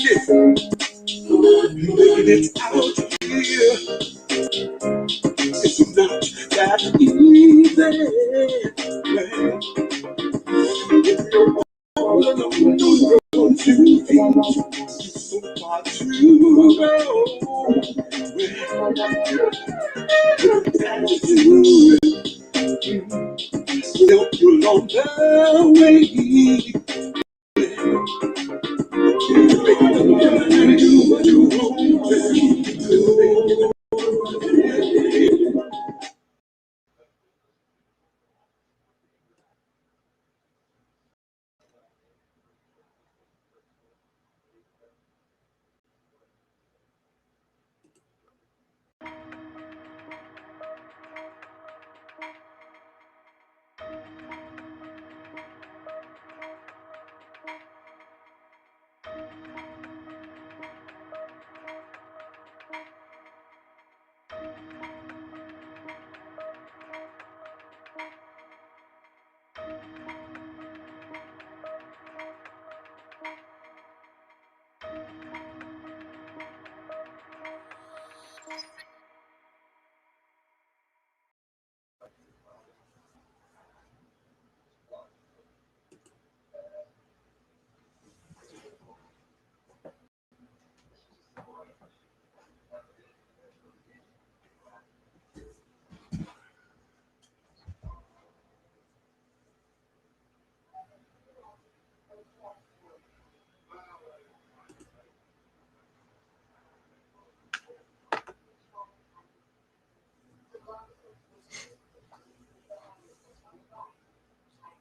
It's out here. It's not that easy. If you're all alone, don't you think it's so far to go? Help you along the way.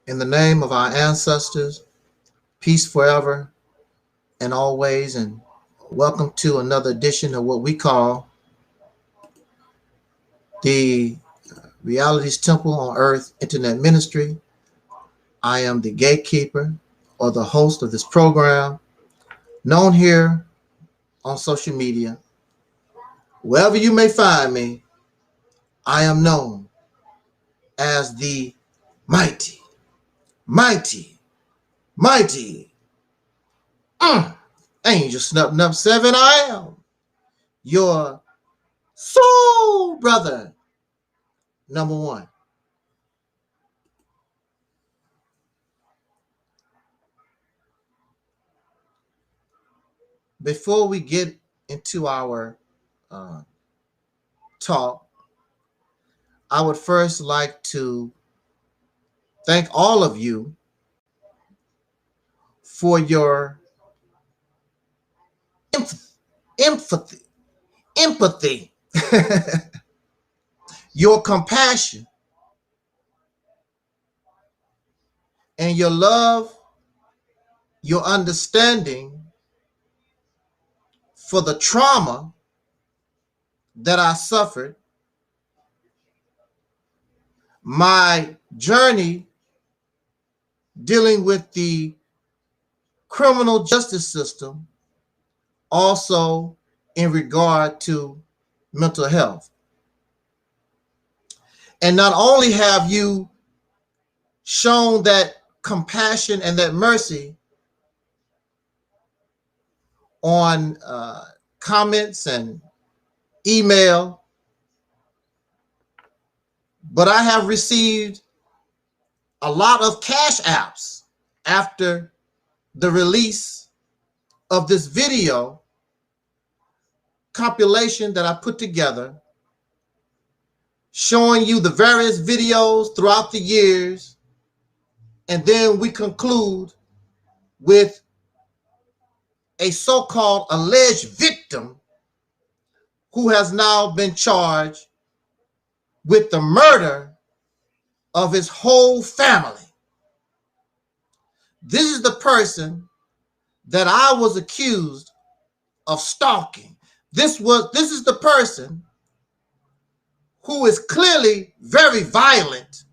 In the name of our ancestors, peace forever and always, and welcome to another edition of what we call the Reality's Temple on Earth Internet Ministry. I am the gatekeeper or the host of this program, known here on social media. Wherever you may find me, I am known as the mighty Angelsnupnup7. I am your soul brother, number one. Before we get into our talk, I would first like to thank all of you for your empathy, your compassion, and your love, your understanding for the trauma that I suffered, my journey dealing with the criminal justice system, also in regard to mental health. And not only have you shown that compassion and that mercy on comments and email, but I have received a lot of cash apps after the release of this video compilation that I put together, showing you the various videos throughout the years, and then we conclude with a so-called alleged victim who has now been charged with the murder of his whole family. This is the person that I was accused of stalking. This is the person who is clearly very violent,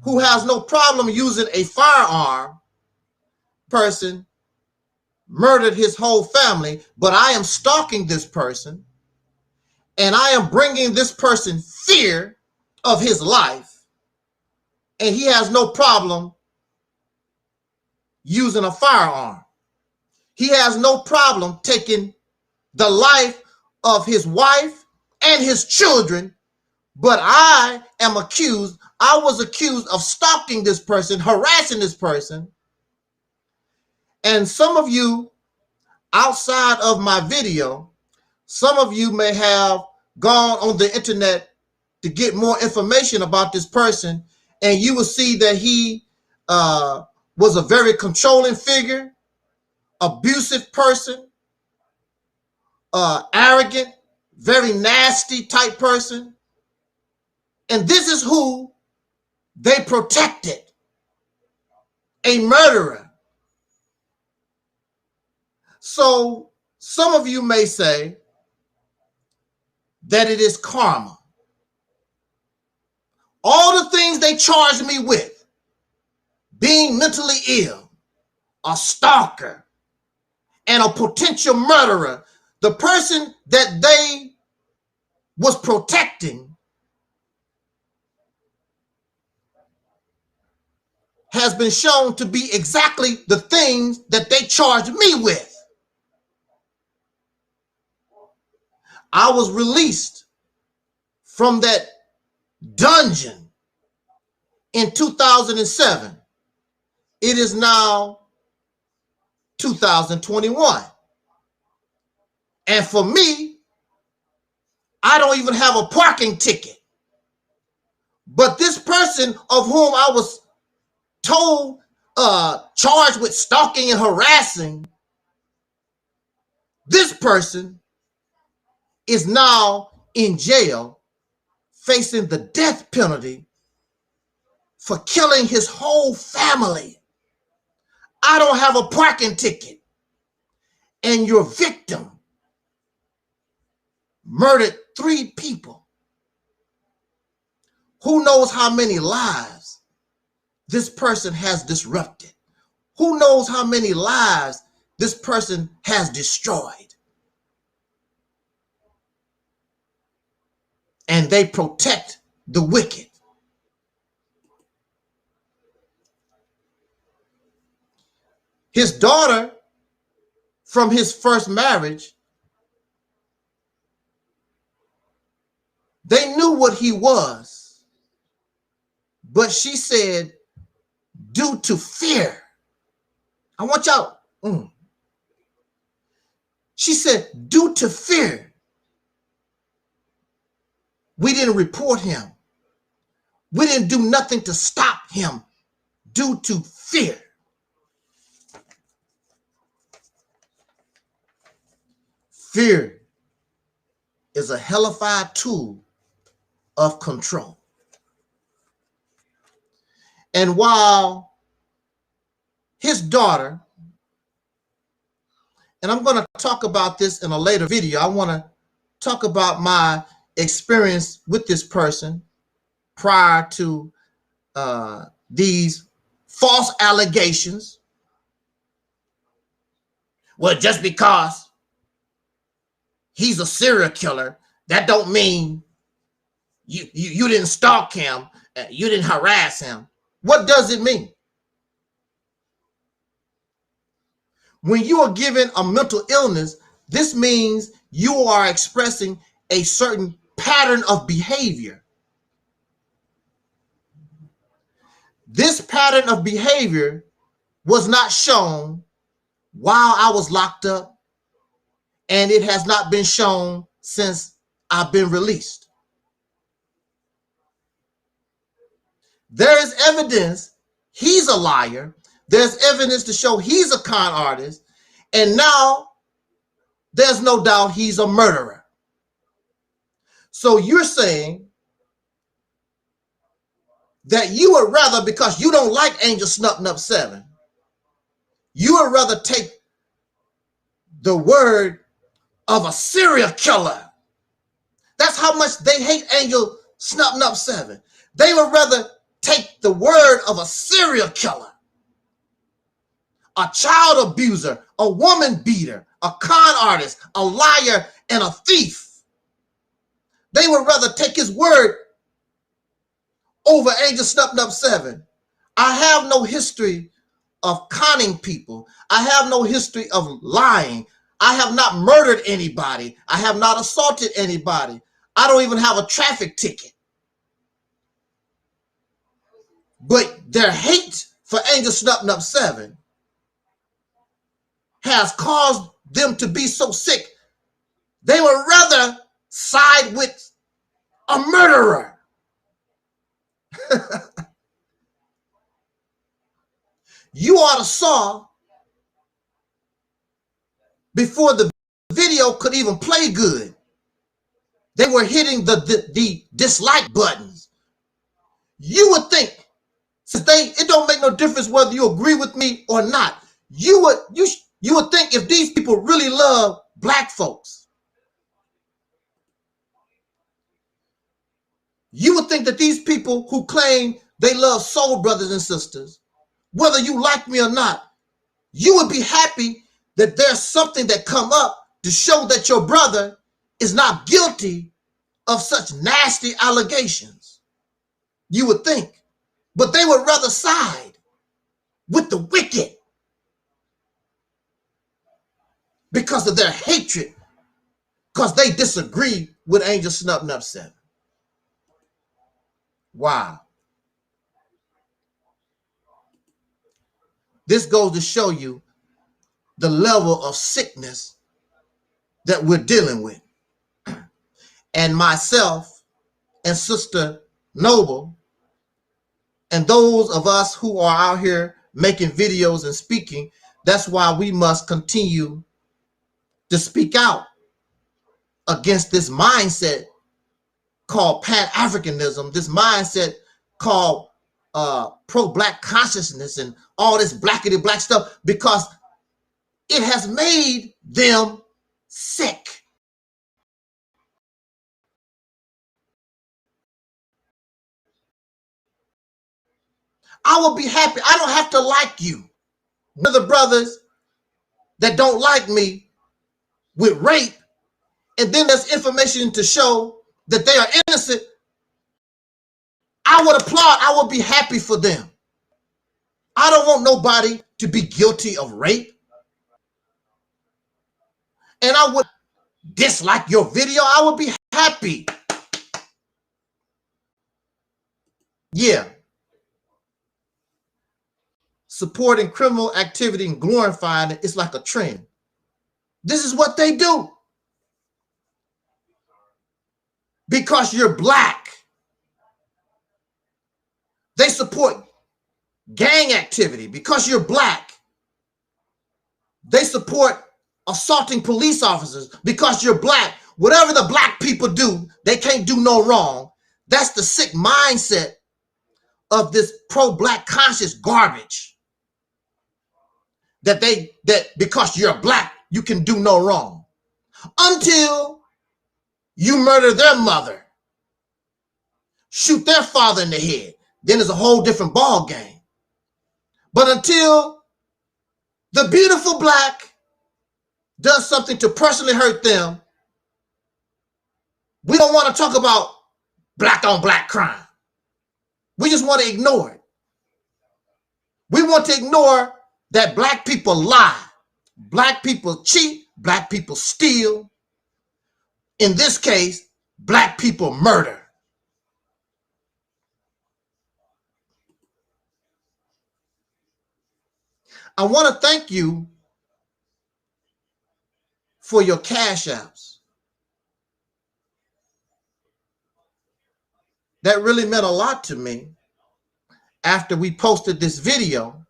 who has no problem using a firearm, person murdered his whole family, but I am stalking this person and I am bringing this person fear of his life, and he has no problem using a firearm. he has no problem taking the life of his wife and his children, but I was accused of stalking this person, harassing this person. And some of you outside of my video, some of you may have gone on the internet to get more information about this person, and you will see that he was a very controlling figure, abusive person, arrogant, very nasty type person. And this is who they protected, a murderer. So some of you may say that it is karma. All the things they charged me with, being mentally ill, a stalker, and a potential murderer, the person that they was protecting has been shown to be exactly the things that they charged me with. I was released from that dungeon in 2007. It is now 2021. And for me, I don't even have a parking ticket. But this person of whom I was told, charged with stalking and harassing, this person is now in jail facing the death penalty for killing his whole family. I don't have a parking ticket. And your victim murdered 3 people. Who knows how many lives this person has disrupted? Who knows how many lives this person has destroyed? And they protect the wicked. His daughter, from his first marriage, they knew what he was, but she said, due to fear, I want y'all, she said, due to fear, we didn't report him. We didn't do nothing to stop him due to fear. Fear is a hellified tool of control. And while his daughter, and I'm going to talk about this in a later video, I want to talk about my experience with this person prior to these false allegations. Well, just because he's a serial killer, that don't mean you didn't stalk him, you didn't harass him. What does it mean? When you are given a mental illness, this means you are expressing a certain pattern of behavior. This pattern of behavior was not shown while I was locked up, and it has not been shown since I've been released. There is evidence he's a liar. There's evidence to show he's a con artist. And now there's no doubt he's a murderer. So you're saying that you would rather, because you don't like Angelsnupnup7, you would rather take the word of a serial killer. That's how much they hate Angelsnupnup7. They would rather take the word of a serial killer, a child abuser, a woman beater, a con artist, a liar, and a thief. They would rather take his word over Angelsnupnup7. I have no history of conning people. I have no history of lying. I have not murdered anybody. I have not assaulted anybody. I don't even have a traffic ticket. But their hate for Angelsnupnup7 has caused them to be so sick, they would rather side with a murderer. You ought to saw before the video could even play good, they were hitting the dislike buttons. You would think, since it don't make no difference whether you agree with me or not, you would think if these people really love black folks, you would think that these people who claim they love soul brothers and sisters, whether you like me or not, you would be happy that there's something that come up to show that your brother is not guilty of such nasty allegations. You would think. But they would rather side with the wicked because of their hatred, because they disagree with Angelsnupnup7. Wow. This goes to show you the level of sickness that we're dealing with. And myself and Sister Noble and those of us who are out here making videos and speaking, that's why we must continue to speak out against this mindset called Pan-Africanism, this mindset called pro-black consciousness and all this blackity black stuff, because it has made them sick. I will be happy. I don't have to like you. One of the brothers that don't like me with rape, and then there's information to show that they are innocent, I would applaud. I would be happy for them. I don't want nobody to be guilty of rape. And I would dislike your video. I would be happy. Yeah. Supporting criminal activity and glorifying it is like a trend. This is what they do. Because you're black. They support gang activity because you're black. They support assaulting police officers because you're black. Whatever the black people do, they can't do no wrong. That's the sick mindset of this pro-black conscious garbage. That because you're black, you can do no wrong. Until you murder their mother, shoot their father in the head, then it's a whole different ball game. But until the beautiful black does something to personally hurt them, we don't want to talk about black on black crime. We just want to ignore it. We want to ignore that black people lie, black people cheat, black people steal. In this case, black people murder. I want to thank you for your cash apps. That really meant a lot to me after we posted this video,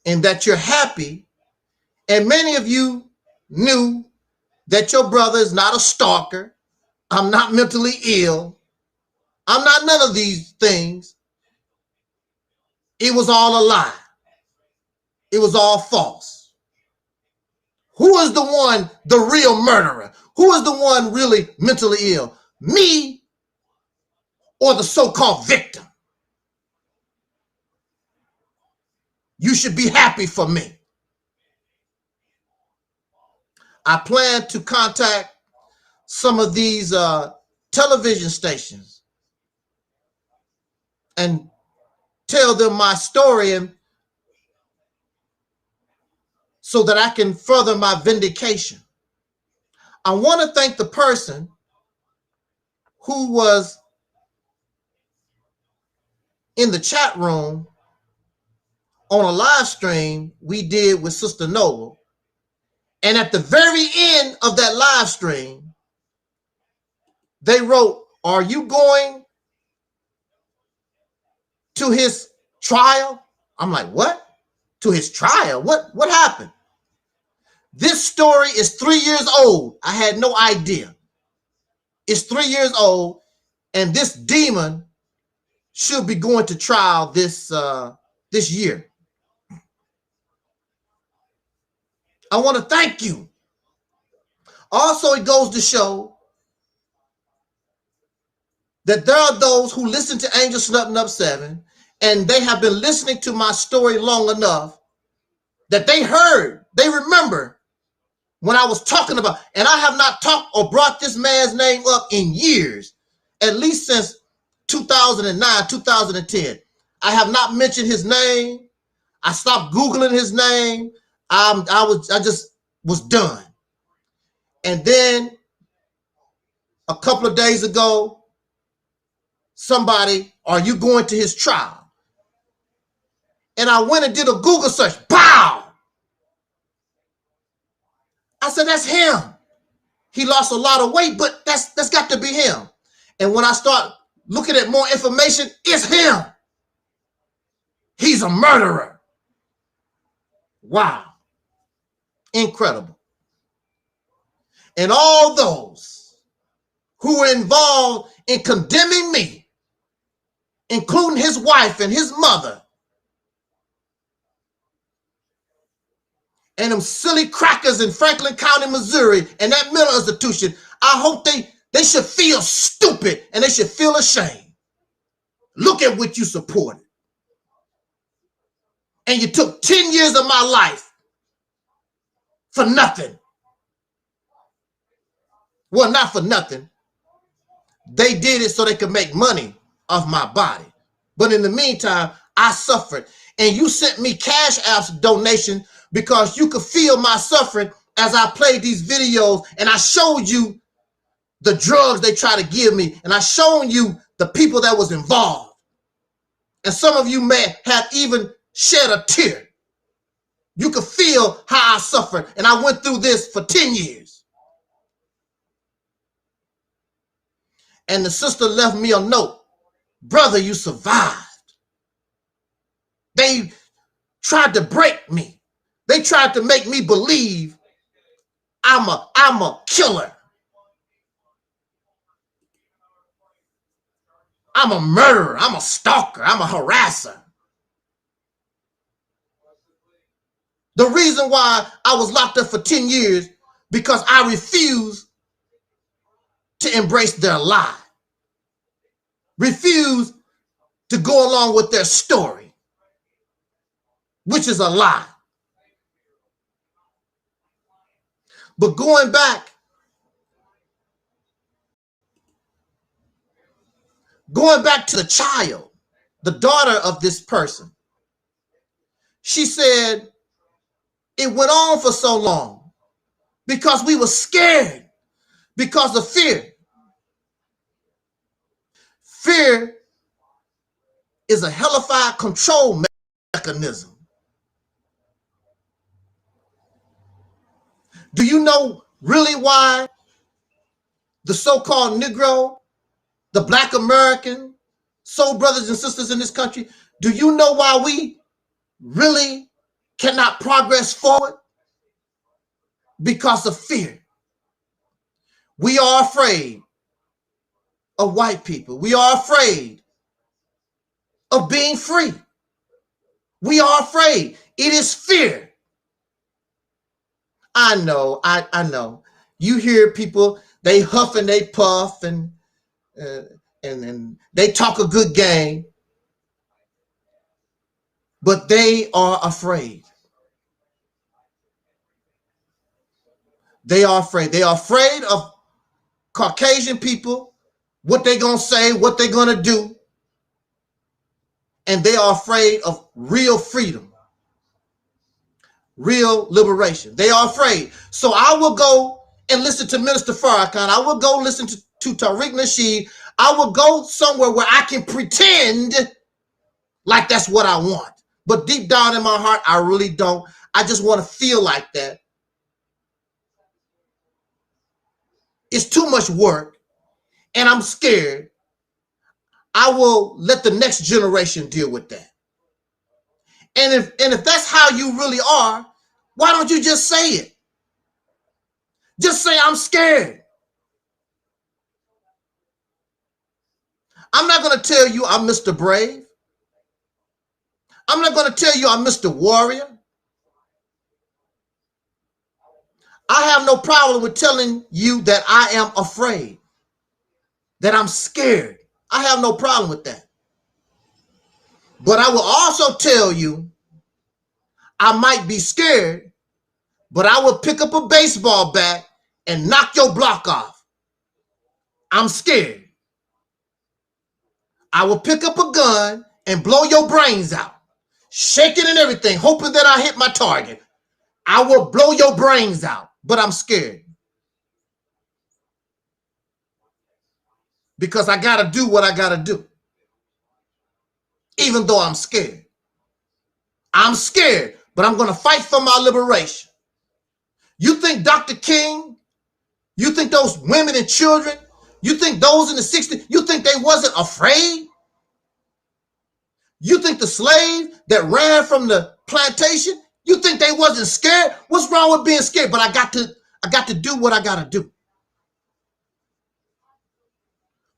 and that you're happy. And many of you knew that your brother is not a stalker. I'm not mentally ill. I'm not none of these things. It was all a lie. It was all false. Who is the one, the real murderer? Who is the one really mentally ill? Me or the so-called victim? You should be happy for me. I plan to contact some of these television stations and tell them my story and so that I can further my vindication. I want to thank the person who was in the chat room on a live stream we did with Sister Noble. And at the very end of that live stream, they wrote, "Are you going to his trial?" I'm like, what? To his trial? What happened? This story is 3 years old. I had no idea. It's 3 years old, and this demon should be going to trial this year. I want to thank you. Also, it goes to show that there are those who listen to Angelsnupnup7, and they have been listening to my story long enough that they remember when I was talking about, and I have not talked or brought this man's name up in years, at least since 2009, 2010. I have not mentioned his name. I stopped Googling his name. I just was done. And then a couple of days ago, somebody, "Are you going to his trial?" And I went and did a Google search. Pow! I said, that's him. He lost a lot of weight, but that's got to be him. And when I start looking at more information, it's him. He's a murderer. Wow. Incredible. And all those who were involved in condemning me, including his wife and his mother, and them silly crackers in Franklin County, Missouri, and that mental institution, I hope they should feel stupid and they should feel ashamed. Look at what you supported. And you took 10 years of my life for nothing. Well, not for nothing. They did it so they could make money off my body. But in the meantime, I suffered. And you sent me Cash App's donation because you could feel my suffering as I played these videos, and I showed you the drugs they try to give me, and I showed you the people that was involved. And some of you may have even shed a tear. You could feel how I suffered, and I went through this for 10 years. And the sister left me a note. Brother, you survived. They tried to break me. They tried to make me believe I'm a killer. I'm a murderer. I'm a stalker. I'm a harasser. The reason why I was locked up for 10 years, because I refused to embrace their lie. Refused to go along with their story, which is a lie. But going back to the child, the daughter of this person, she said it went on for so long because we were scared, because of fear. Fear is a hellified control mechanism. Do you know really why the so-called Negro, the Black American, soul brothers and sisters in this country, do you know why we really cannot progress forward? Because of fear. We are afraid of white people. We are afraid of being free. We are afraid. It is fear. I know. You hear people, they huff and they puff and they talk a good game, but they are afraid. They are afraid. They are afraid of Caucasian people, what they're going to say, what they're going to do. And they are afraid of real freedom. real liberation. They are afraid. So I will go and listen to Minister Farrakhan. I will go listen to Tariq Nasheed. I will go somewhere where I can pretend like that's what I want. But deep down in my heart, I really don't. I just want to feel like that. It's too much work, and I'm scared. I will let the next generation deal with that. And if that's how you really are, why don't you just say it? Just say, I'm scared. I'm not going to tell you I'm Mr. Brave. I'm not going to tell you I'm Mr. Warrior. I have no problem with telling you that I am afraid, that I'm scared. I have no problem with that. But I will also tell you I might be scared, but I will pick up a baseball bat and knock your block off. I'm scared. I will pick up a gun and blow your brains out, shaking and everything, hoping that I hit my target. I will blow your brains out, but I'm scared. Because I got to do what I got to do, even though I'm scared. I'm scared, but I'm going to fight for my liberation. You think Dr. King, you think those women and children, you think those in the 60s, you think they wasn't afraid? You think the slave that ran from the plantation, you think they wasn't scared? What's wrong with being scared? But I got to do what I got to do.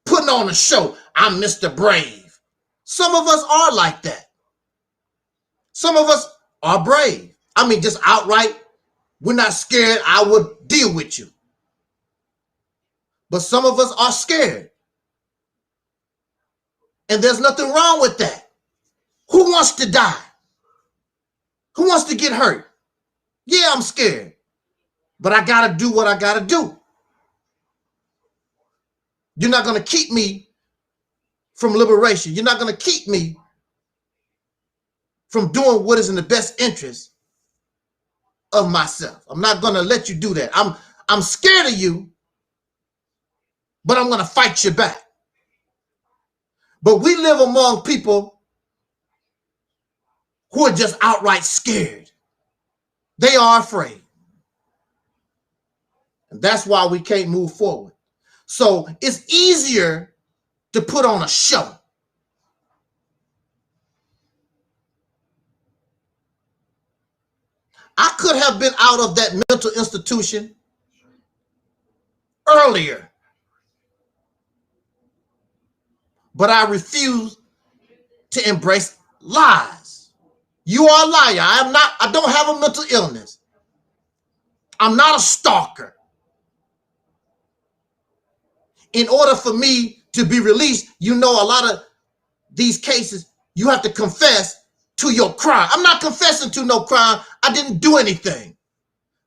Putting on a show, I'm Mr. Brave. Some of us are like that. Some of us are brave. I mean, just outright, we're not scared. I would deal with you. But some of us are scared. And there's nothing wrong with that. Who wants to die? Who wants to get hurt? Yeah, I'm scared. But I got to do what I got to do. You're not going to keep me from liberation. You're not going to keep me from doing what is in the best interest of myself. I'm not going to let you do that. I'm scared of you, but I'm going to fight you back. But we live among people who are just outright scared. They are afraid. And that's why we can't move forward. So it's easier to put on a show. I could have been out of that mental institution earlier, but I refuse to embrace lies. You are a liar. I don't have a mental illness. I'm not a stalker. In order for me to be released, you know, a lot of these cases, you have to confess to your crime. I'm not confessing to no crime. I didn't do anything.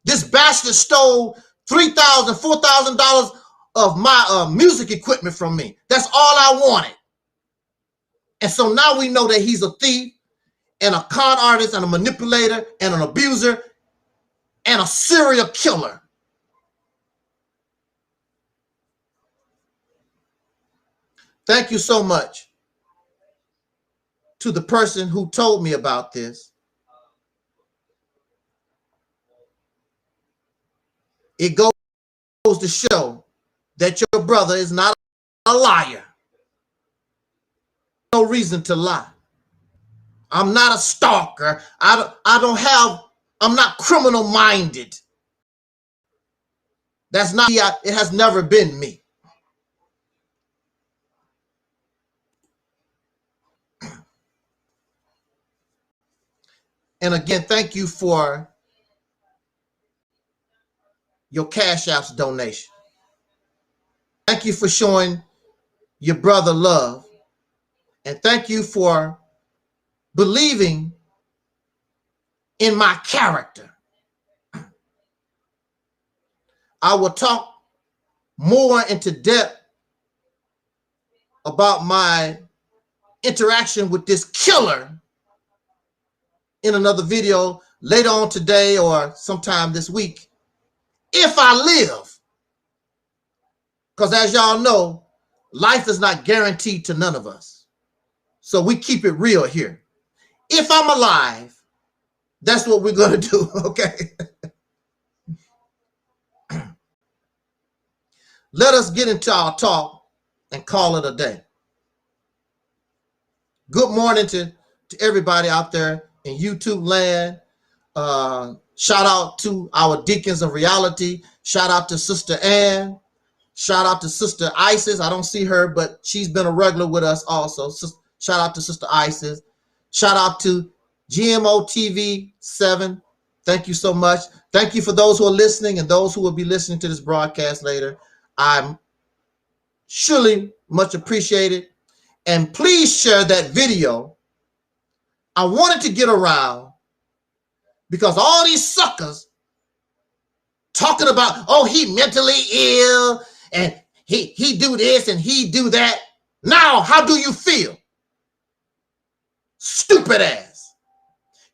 This bastard stole $3,000, $4,000 of my music equipment from me. That's all I wanted. And so now we know that he's a thief and a con artist and a manipulator and an abuser and a serial killer. Thank you so much to the person who told me about this. It goes to show that your brother is not a liar. No reason to lie. I'm not a stalker. I'm not criminal minded. That's not, it has never been me. And again, thank you for your Cash App's donation. Thank you for showing your brother love. And thank you for believing in my character. I will talk more into depth about my interaction with this killer in another video, later on today or sometime this week, if I live. Because as y'all know, life is not guaranteed to none of us. So we keep it real here. If I'm alive, that's what we're going to do, okay? Let us get into our talk and call it a day. Good morning to everybody out there in YouTube land. Shout out to our deacons of reality. Shout out to Sister Ann. Shout out to Sister Isis. I don't see her, but she's been a regular with us also. Shout out to Sister Isis. Shout out to GMOTV7. Thank you so much. Thank you for those who are listening and those who will be listening to this broadcast later. I'm surely much appreciated. And please share that video. I wanted to get around because all these suckers talking about, oh, he mentally ill and he do this and he do that. Now, how do you feel? Stupid ass.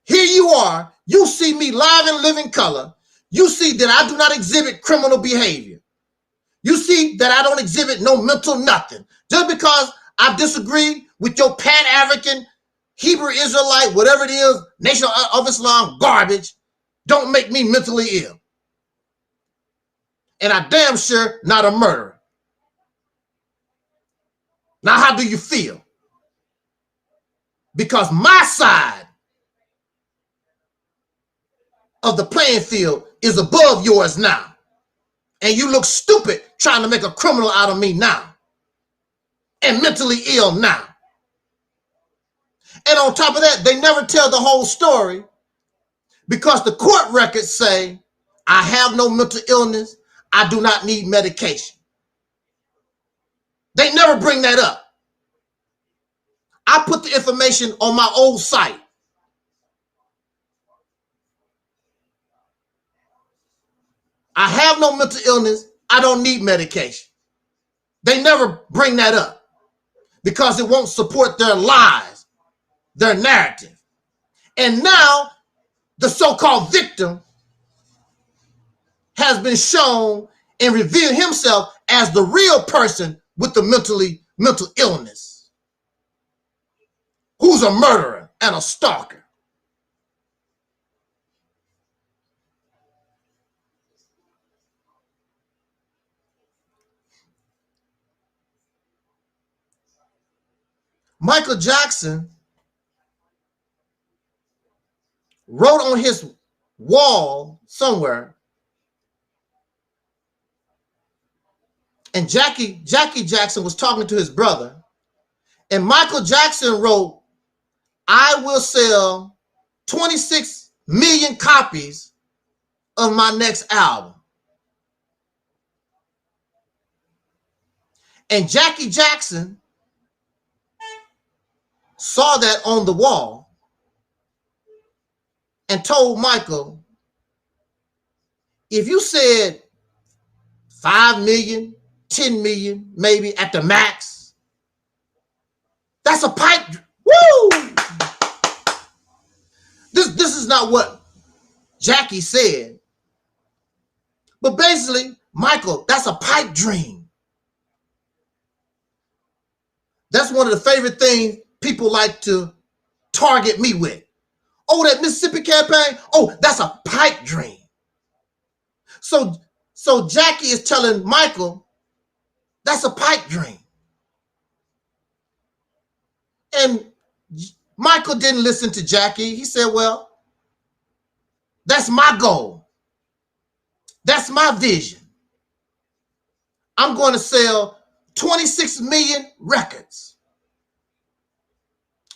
Here you are. You see me live in living color. You see that I do not exhibit criminal behavior. You see that I don't exhibit no mental nothing. Just because I've disagreed with your Pan-African, Hebrew Israelite, whatever it is, Nation of Islam garbage, don't make me mentally ill. And I damn sure not a murderer. Now, how do you feel? Because my side of the playing field is above yours now. And you look stupid trying to make a criminal out of me now. And mentally ill now. And on top of that, they never tell the whole story because the court records say, I have no mental illness. I do not need medication. They never bring that up. I put the information on my old site. I have no mental illness. I don't need medication. They never bring that up because it won't support their lies, their narrative. And now the so-called victim has been shown and revealed himself as the real person with the mental illness, who's a murderer and a stalker. Michael Jackson wrote on his wall somewhere, and Jackie Jackson was talking to his brother, and Michael Jackson wrote, I will sell 26 million copies of my next album. And Jackie Jackson saw that on the wall and told Michael, if you said 5 million, 10 million, maybe at the max, that's a pipe. Woo! This is not what Jackie said. But basically, Michael, that's a pipe dream. That's one of the favorite things people like to target me with. Oh, that Mississippi campaign? Oh, that's a pipe dream. So Jackie is telling Michael, that's a pipe dream. And Michael didn't listen to Jackie. He said, well, that's my goal. That's my vision. I'm going to sell 26 million records.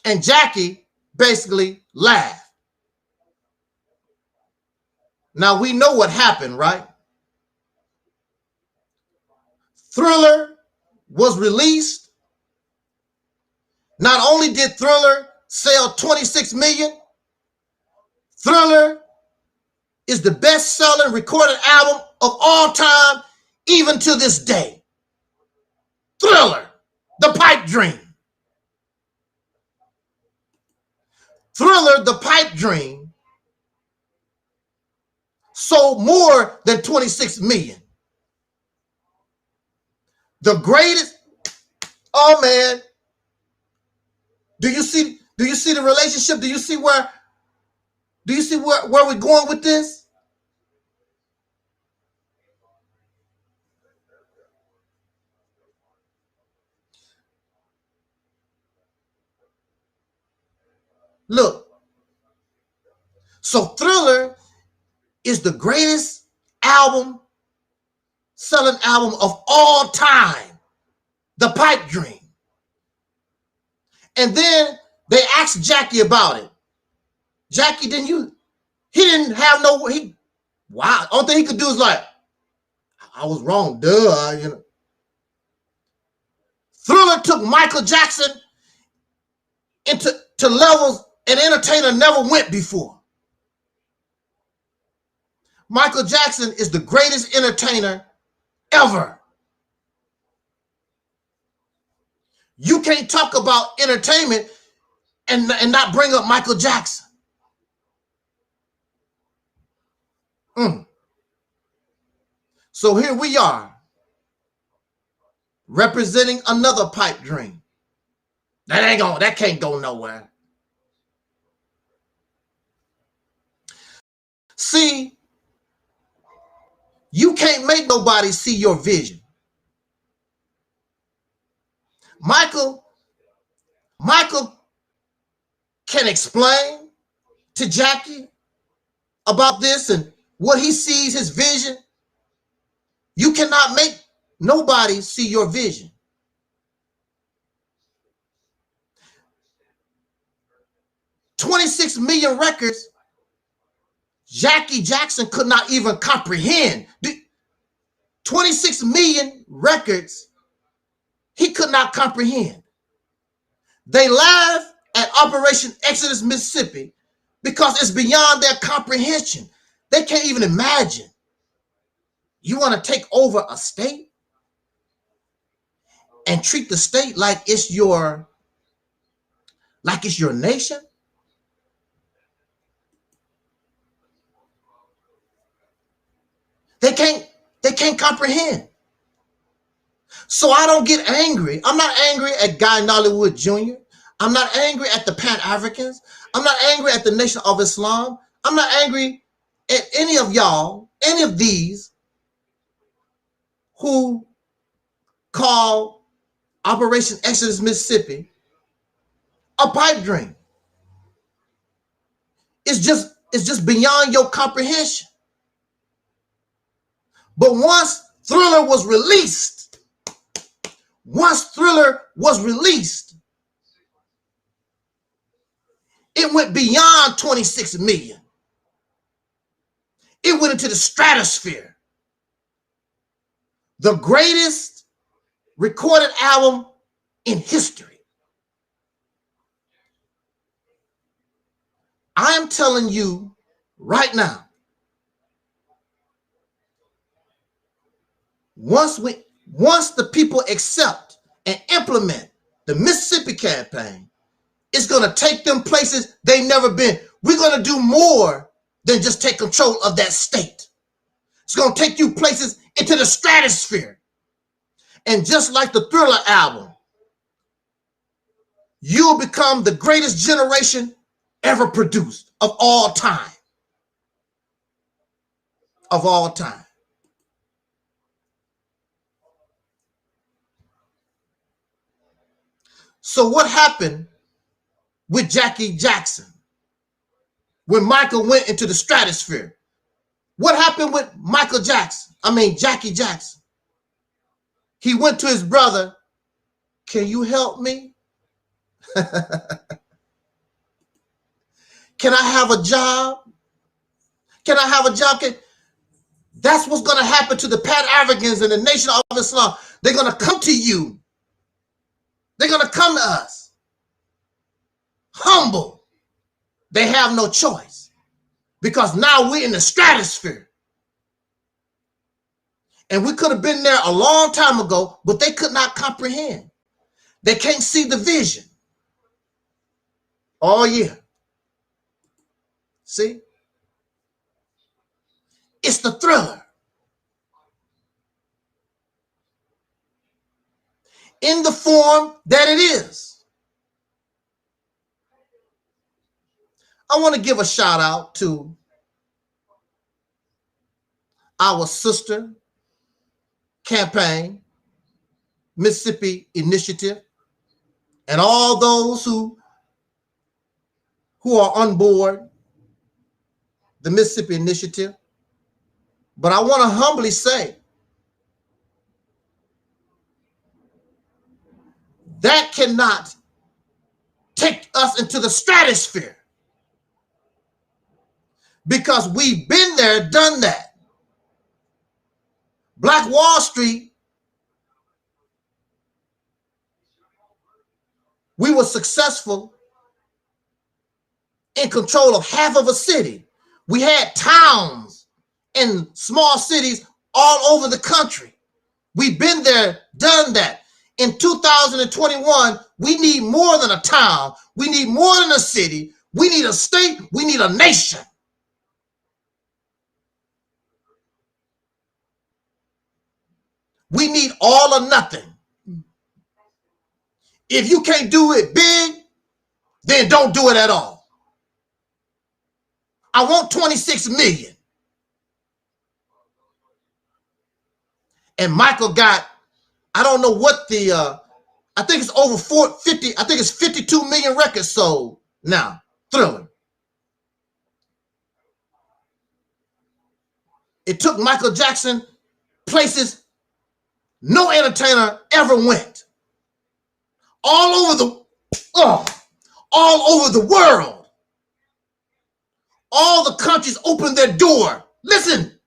And Jackie basically laughed. Now we know what happened, right? Thriller was released. Not only did Thriller sell 26 million, Thriller is the best-selling recorded album of all time, even to this day. Thriller, the pipe dream. Thriller, the pipe dream sold more than 26 million. The greatest, oh man. Do you see the relationship? Do you see where we're going with this? Look. So Thriller is the greatest selling album of all time. The Pipe Dream. And then they asked Jackie about it. Jackie, he didn't have no, wow. Only thing he could do is like, I was wrong, duh, you know. Thriller took Michael Jackson into levels an entertainer never went before. Michael Jackson is the greatest entertainer ever. You can't talk about entertainment and not bring up Michael Jackson. So here we are, representing another pipe dream. That can't go nowhere. See, you can't make nobody see your vision. Michael can explain to Jackie about this and what he sees, his vision. You cannot make nobody see your vision. $26 million records, Jackie Jackson could not even comprehend. 26 million records, he could not comprehend. They laugh at Operation Exodus, Mississippi, because it's beyond their comprehension. They can't even imagine. You want to take over a state and treat the state like it's your nation? They can't comprehend. So I don't get angry. I'm not angry at Guy Nollywood Jr. I'm not angry at the Pan-Africans. I'm not angry at the Nation of Islam. I'm not angry at any of y'all, any of these who call Operation Exodus, Mississippi a pipe dream. It's just beyond your comprehension. But once Thriller was released, it went beyond 26 million. It went into the stratosphere. The greatest recorded album in history. I am telling you right now, once the people accept and implement the Mississippi campaign, it's going to take them places they've never been. We're going to do more than just take control of that state. It's going to take you places into the stratosphere. And just like the Thriller album, you'll become the greatest generation ever produced of all time. Of all time. So what happened with Jackie Jackson when Michael went into the stratosphere? What happened with Jackie Jackson? He went to his brother. Can you help me? Can I have a job? Can I have a job? That's what's going to happen to the Pan-Africans and the Nation of Islam. They're going to come to you. They're going to come to us. Humble. They have no choice. Because now we're in the stratosphere. And we could have been there a long time ago, but they could not comprehend. They can't see the vision. Oh, yeah. See? It's the thriller. In the form that it is. I want to give a shout out to our sister campaign, Mississippi Initiative, and all those who are on board the Mississippi Initiative. But I want to humbly say that cannot take us into the stratosphere, because we've been there, done that. Black Wall Street, we were successful in control of half of a city. We had towns and small cities all over the country. We've been there, done that. In 2021, we need more than a town. We need more than a city. We need a state. We need a nation. We need all or nothing. If you can't do it big, then don't do it at all. I want 26 million. And Michael got, I don't know what the, I think it's over 50, I think it's 52 million records sold now. Thriller. It took Michael Jackson places no entertainer ever went. All over the world. All the countries opened their door. Listen.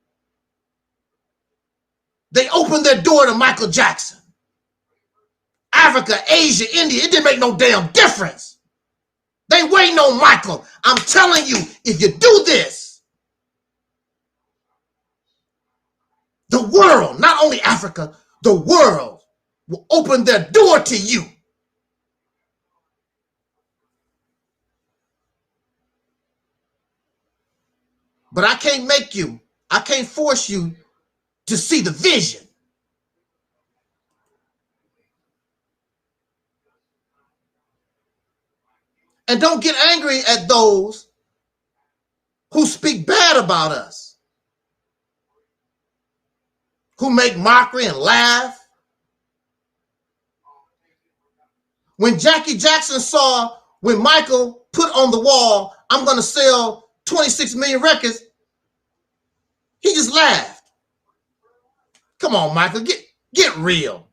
They opened their door to Michael Jackson. Africa, Asia, India, it didn't make no damn difference. They waiting on Michael. I'm telling you, if you do this, the world, not only Africa, the world will open their door to you. But I can't make you, I can't force you to see the vision. And don't get angry at those who speak bad about us, who make mockery and laugh. When Jackie Jackson saw, when Michael put on the wall, I'm going to sell 26 million records, he just laughed. Come on, Michael, get real.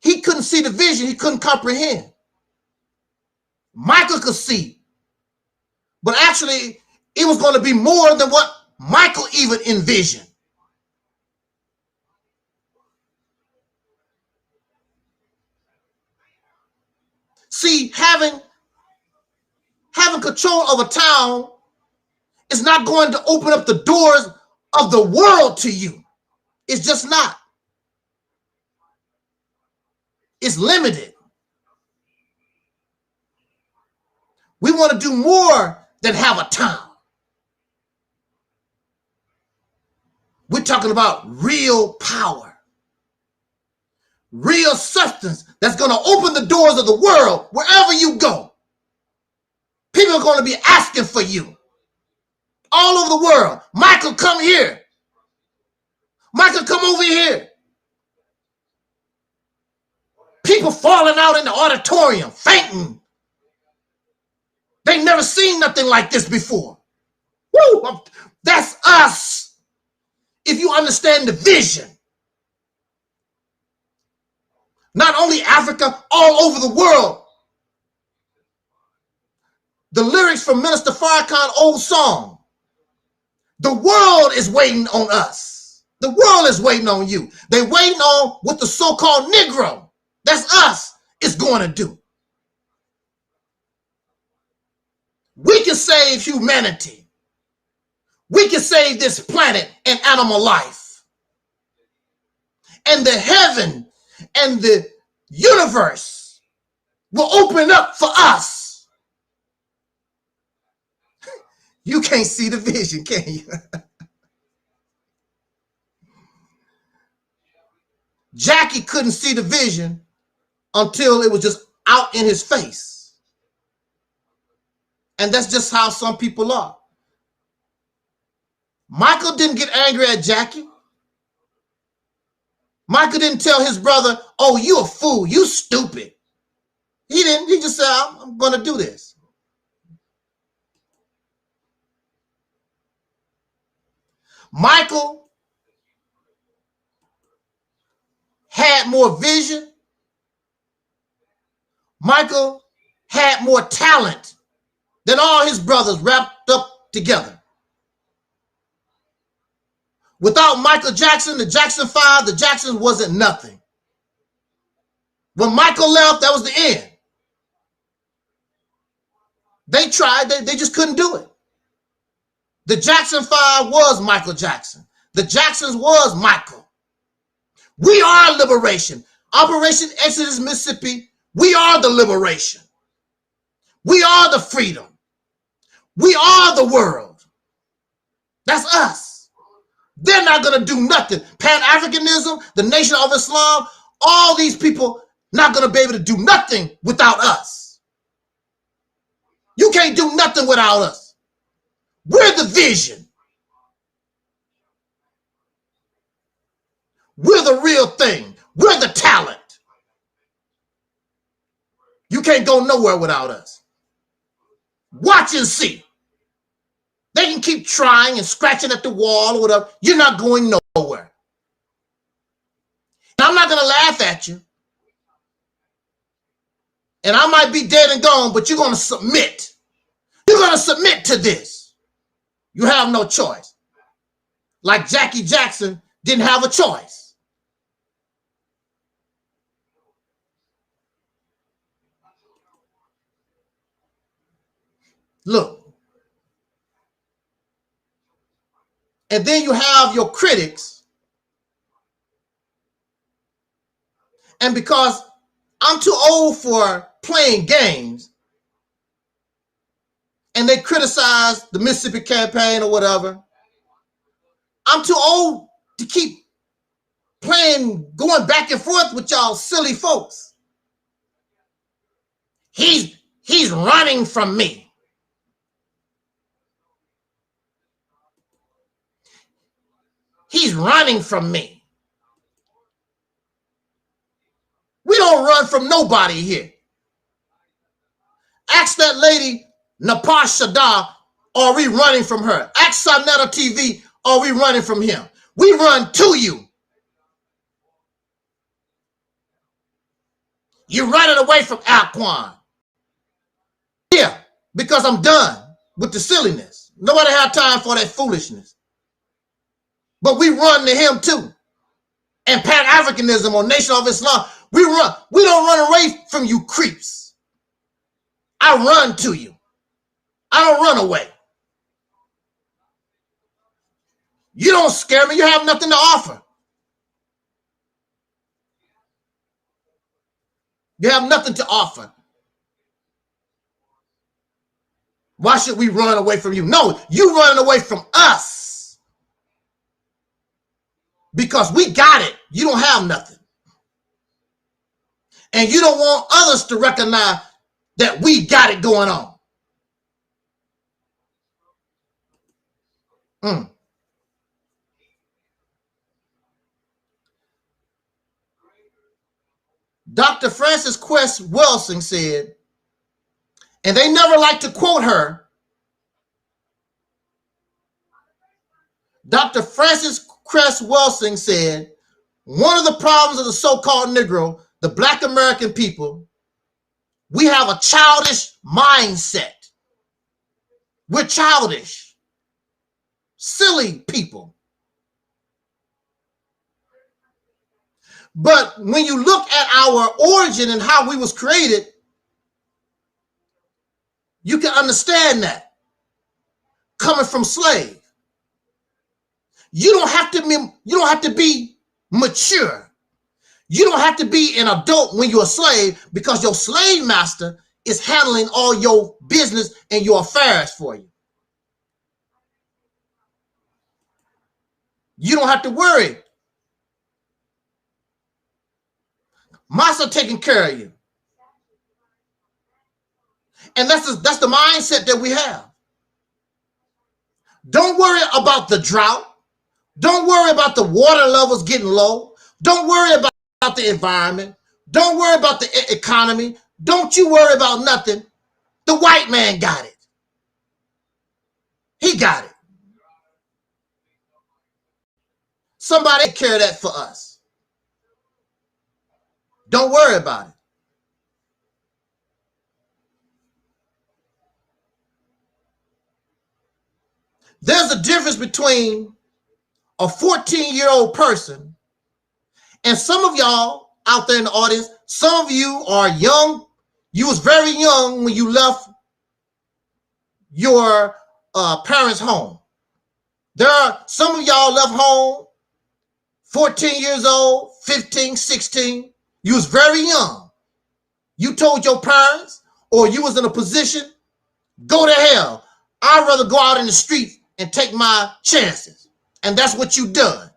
He couldn't see the vision. He couldn't comprehend. Michael could see. But actually, it was going to be more than what Michael even envisioned. See, having control of a town is not going to open up the doors of the world to you. It's just not. It's limited. We want to do more than have a town. We're talking about real power, real substance that's going to open the doors of the world wherever you go. People are going to be asking for you all over the world. Michael, come here. Michael, come over here. People falling out in the auditorium, fainting. They never seen nothing like this before. Woo! That's us. If you understand the vision. Not only Africa, all over the world. The lyrics from Minister Farrakhan's old song. The world is waiting on us. The world is waiting on you. They're waiting on what the so-called Negro, that's us, is going to do. We can save humanity. We can save this planet and animal life. And the heaven and the universe will open up for us. You can't see the vision, can you? Jackie couldn't see the vision until it was just out in his face. And that's just how some people are. Michael didn't get angry at Jackie. Michael didn't tell his brother, oh, you a fool, you stupid. He didn't. He just said, I'm going to do this. Michael had more vision. Michael had more talent than all his brothers wrapped up together. Without Michael Jackson, the Jackson 5, the Jacksons wasn't nothing. When Michael left, that was the end. They tried, they just couldn't do it. The Jackson 5 was Michael Jackson. The Jacksons was Michael. We are liberation. Operation Exodus, Mississippi, we are the liberation. We are the freedom. We are the world. That's us. They're not going to do nothing. Pan-Africanism, the Nation of Islam, all these people not going to be able to do nothing without us. You can't do nothing without us. We're the vision. We're the real thing. We're the talent. You can't go nowhere without us. Watch and see. They can keep trying and scratching at the wall or whatever. You're not going nowhere. And I'm not going to laugh at you. And I might be dead and gone, but you're going to submit. You're going to submit to this. You have no choice. Like Jackie Jackson didn't have a choice. Look. And then you have your critics. And because I'm too old for playing games, and they criticize the Mississippi campaign or whatever, I'm too old to keep going back and forth with y'all silly folks. He's running from me. He's running from me. We don't run from nobody here. Ask that lady, Napar Shadar, are we running from her? Ask Sonetta TV, are we running from him? We run to you. You're running away from Alquan. Yeah, because I'm done with the silliness. Nobody had time for that foolishness. But we run to him too. And Pan-Africanism or Nation of Islam, we run. We don't run away from you creeps. I run to you. I don't run away. You don't scare me. You have nothing to offer. You have nothing to offer. Why should we run away from you? No, you running away from us. Because we got it. You don't have nothing. And you don't want others to recognize that we got it going on. Dr. Frances Cress Welsing said, and they never like to quote her, Dr. Frances Cress Welsing said, one of the problems of the so-called Negro, the Black American people, we have a childish mindset. We're childish, silly people. But when you look at our origin and how we was created, you can understand that. Coming from slave. You don't have to be mature. You don't have to be an adult when you're a slave because your slave master is handling all your business and your affairs for you. You don't have to worry Massa taking care of you. And that's the mindset that we have. Don't worry about the drought. Don't worry about the water levels getting low. Don't worry about the environment. Don't worry about the economy. Don't you worry about nothing. The white man got it. He got it. Somebody take care of that for us. Don't worry about it. There's a difference between a 14-year-old person and some of y'all out there in the audience. Some of you are young. You was very young when you left your parents' home. There are some of y'all left home 14 years old, 15, 16. You was very young. You told your parents, or you was in a position, go to hell. I'd rather go out in the street and take my chances. And that's what you done.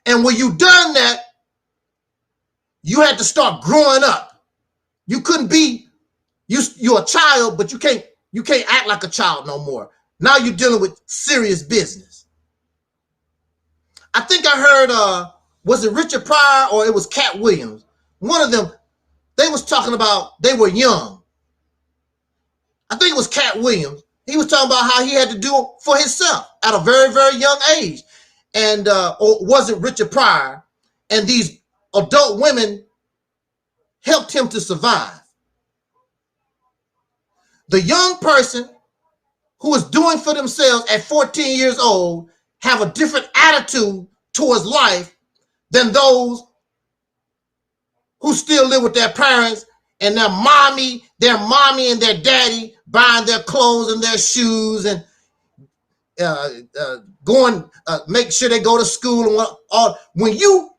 And when you done that, you had to start growing up. You couldn't be, you're a child, but you can't act like a child no more. Now you're dealing with serious business. I think I heard, was it Richard Pryor or it was Cat Williams? One of them, they was talking about they were young. I think it was Cat Williams. He was talking about how he had to do it for himself at a very, very young age. And or was it Richard Pryor? And these adult women helped him to survive. The young person who is doing for themselves at 14 years old have a different attitude towards life than those who still live with their parents and their mommy and their daddy buying their clothes and their shoes and going, make sure they go to school. And all. When you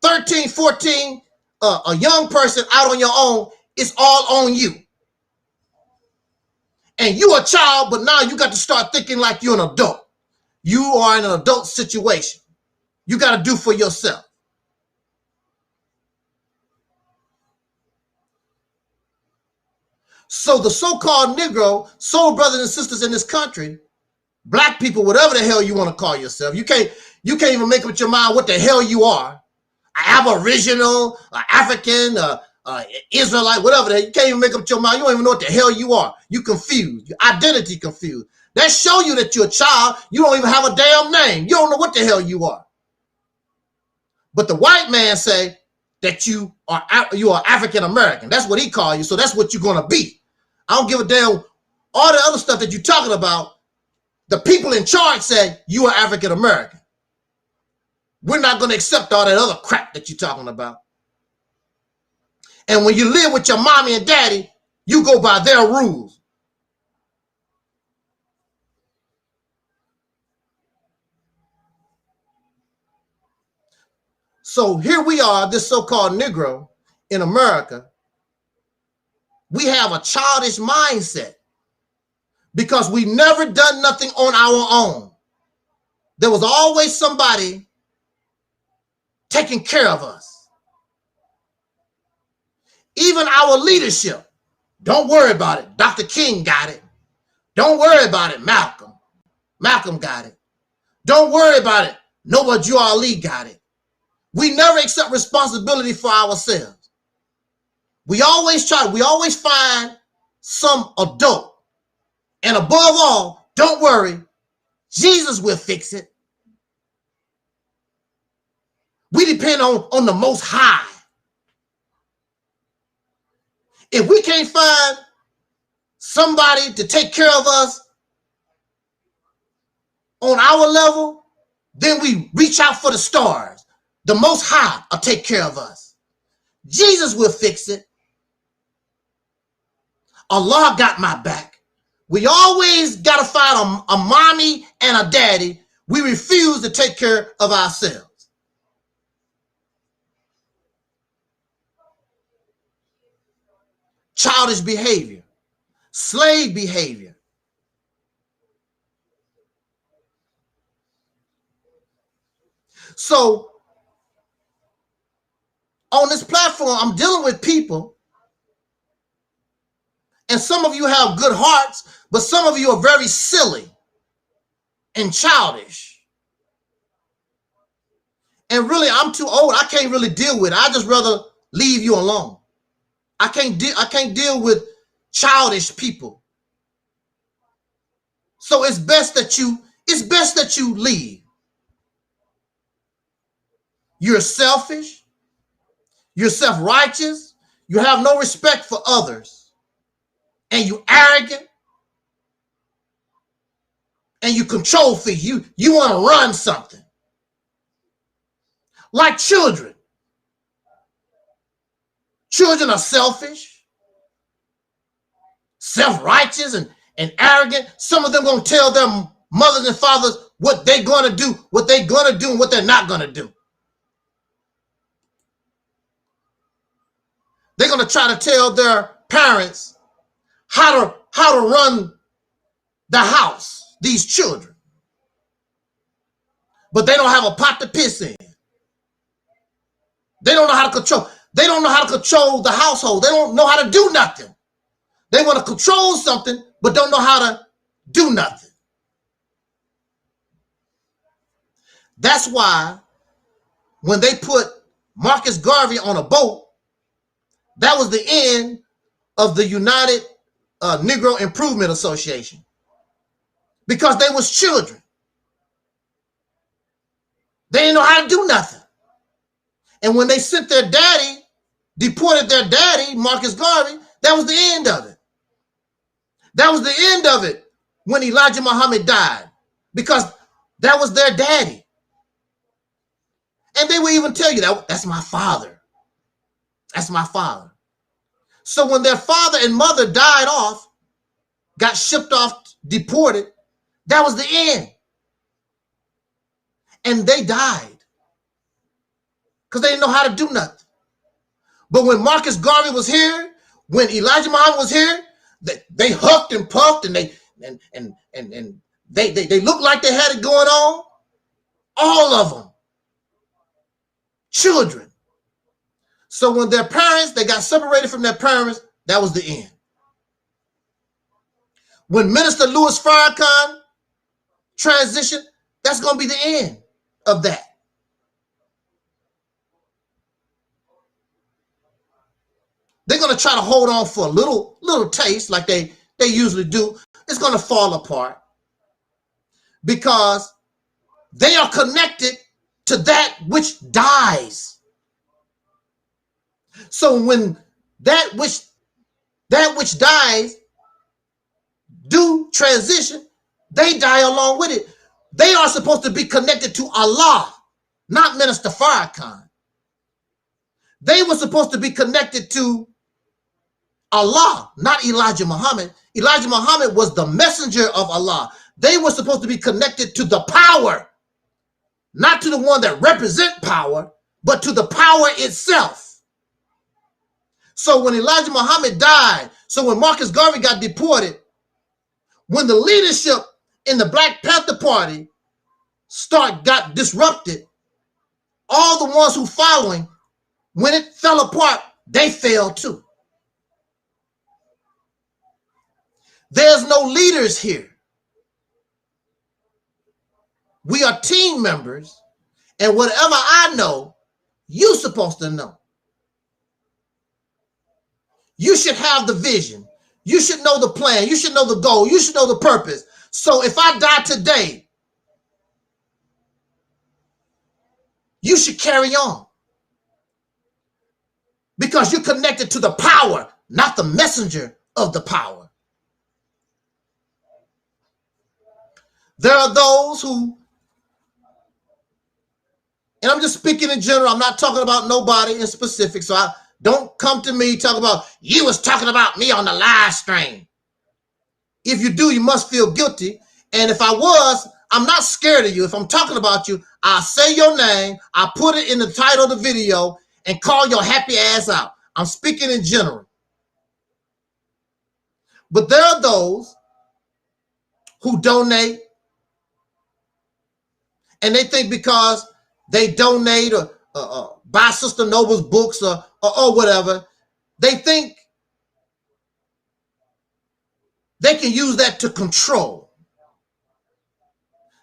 13, 14, a young person out on your own, it's all on you. And you a child, but now you got to start thinking like you're an adult. You are in an adult situation. You got to do for yourself. So the so-called Negro, soul brothers and sisters in this country, black people, whatever the hell you want to call yourself, you can't even make up your mind what the hell you are. Aboriginal, African, Israelite, whatever the hell. You can't even make up your mind. You don't even know what the hell you are. You confused. Your identity confused. That show you that you're a child. You don't even have a damn name. You don't know what the hell you are. But the white man say that you are African American. That's what he call you. So that's what you're gonna be. I don't give a damn all the other stuff that you're talking about. The people in charge say you are African American. We're not gonna accept all that other crap that you're talking about. And when you live with your mommy and daddy, you go by their rules. So here we are, this so-called Negro in America. We have a childish mindset because we never done nothing on our own. There was always somebody taking care of us. Even our leadership. Don't worry about it. Dr. King got it. Don't worry about it. Malcolm. Malcolm got it. Don't worry about it. Noah Jew Ali got it. We never accept responsibility for ourselves. We always find some adult. And above all, don't worry, Jesus will fix it. We depend on the Most High. If we can't find somebody to take care of us on our level, then we reach out for the stars. The Most High will take care of us. Jesus will fix it. Allah got my back. We always got to find a mommy and a daddy. We refuse to take care of ourselves. Childish behavior, slave behavior. So On this platform, I'm dealing with people, and some of you have good hearts, but some of you are very silly and childish. And really, I'm too old. I can't really deal with it. I just rather leave you alone. I can't deal with childish people. So it's best that you leave. You're selfish. You're self-righteous. You have no respect for others. And you arrogant. And you control freak. You want to run something. Like children. Children are selfish, self-righteous, and arrogant. Some of them going to tell their mothers and fathers what they're going to do, and what they're not going to do. They're going to try to tell their parents how to run the house, these children. But they don't have a pot to piss in. They don't know how to control. They don't know how to control the household. They don't know how to do nothing. They want to control something, but don't know how to do nothing. That's why when they put Marcus Garvey on a boat, that was the end of the United Negro Improvement Association. Because they was children. They didn't know how to do nothing. And when they sent their daddy, deported their daddy, Marcus Garvey, that was the end of it. That was the end of it when Elijah Muhammad died, because that was their daddy. And they will even tell you that's my father. That's my father. So when their father and mother died off, got shipped off, deported, that was the end. And they died because they didn't know how to do nothing. But when Marcus Garvey was here, when Elijah Muhammad was here, they huffed and puffed, and they looked like they had it going on. All of them. Children. So when their parents, they got separated from their parents, that was the end. When Minister Louis Farrakhan transitioned, that's going to be the end of that. They're going to try to hold on for a little taste like they usually do. It's going to fall apart because they are connected to that which dies. So when that which dies do transition, they die along with it. They are supposed to be connected to Allah, not Minister Farrakhan. They were supposed to be connected to Allah, not Elijah Muhammad. Elijah Muhammad was the messenger of Allah. They were supposed to be connected to the power, not to the one that represent power, but to the power itself. So when Elijah Muhammad died, so when Marcus Garvey got deported, when the leadership in the Black Panther Party got disrupted, all the ones who following, when it fell apart, they fell too. There's no leaders here. We are team members, and whatever I know, you're supposed to know. You should have the vision. You should know the plan. You should know the goal. You should know the purpose. So if I die today, you should carry on. Because you're connected to the power, not the messenger of the power. There are those who, and I'm just speaking in general, I'm not talking about nobody in specific, so don't come to me talking about, you was talking about me on the live stream. If you do, you must feel guilty. And if I was, I'm not scared of you. If I'm talking about you, I'll say your name, I'll put it in the title of the video, and call your happy ass out. I'm speaking in general. But there are those who donate, and they think because they donate or buy Sister Noble's books or whatever, they think they can use that to control.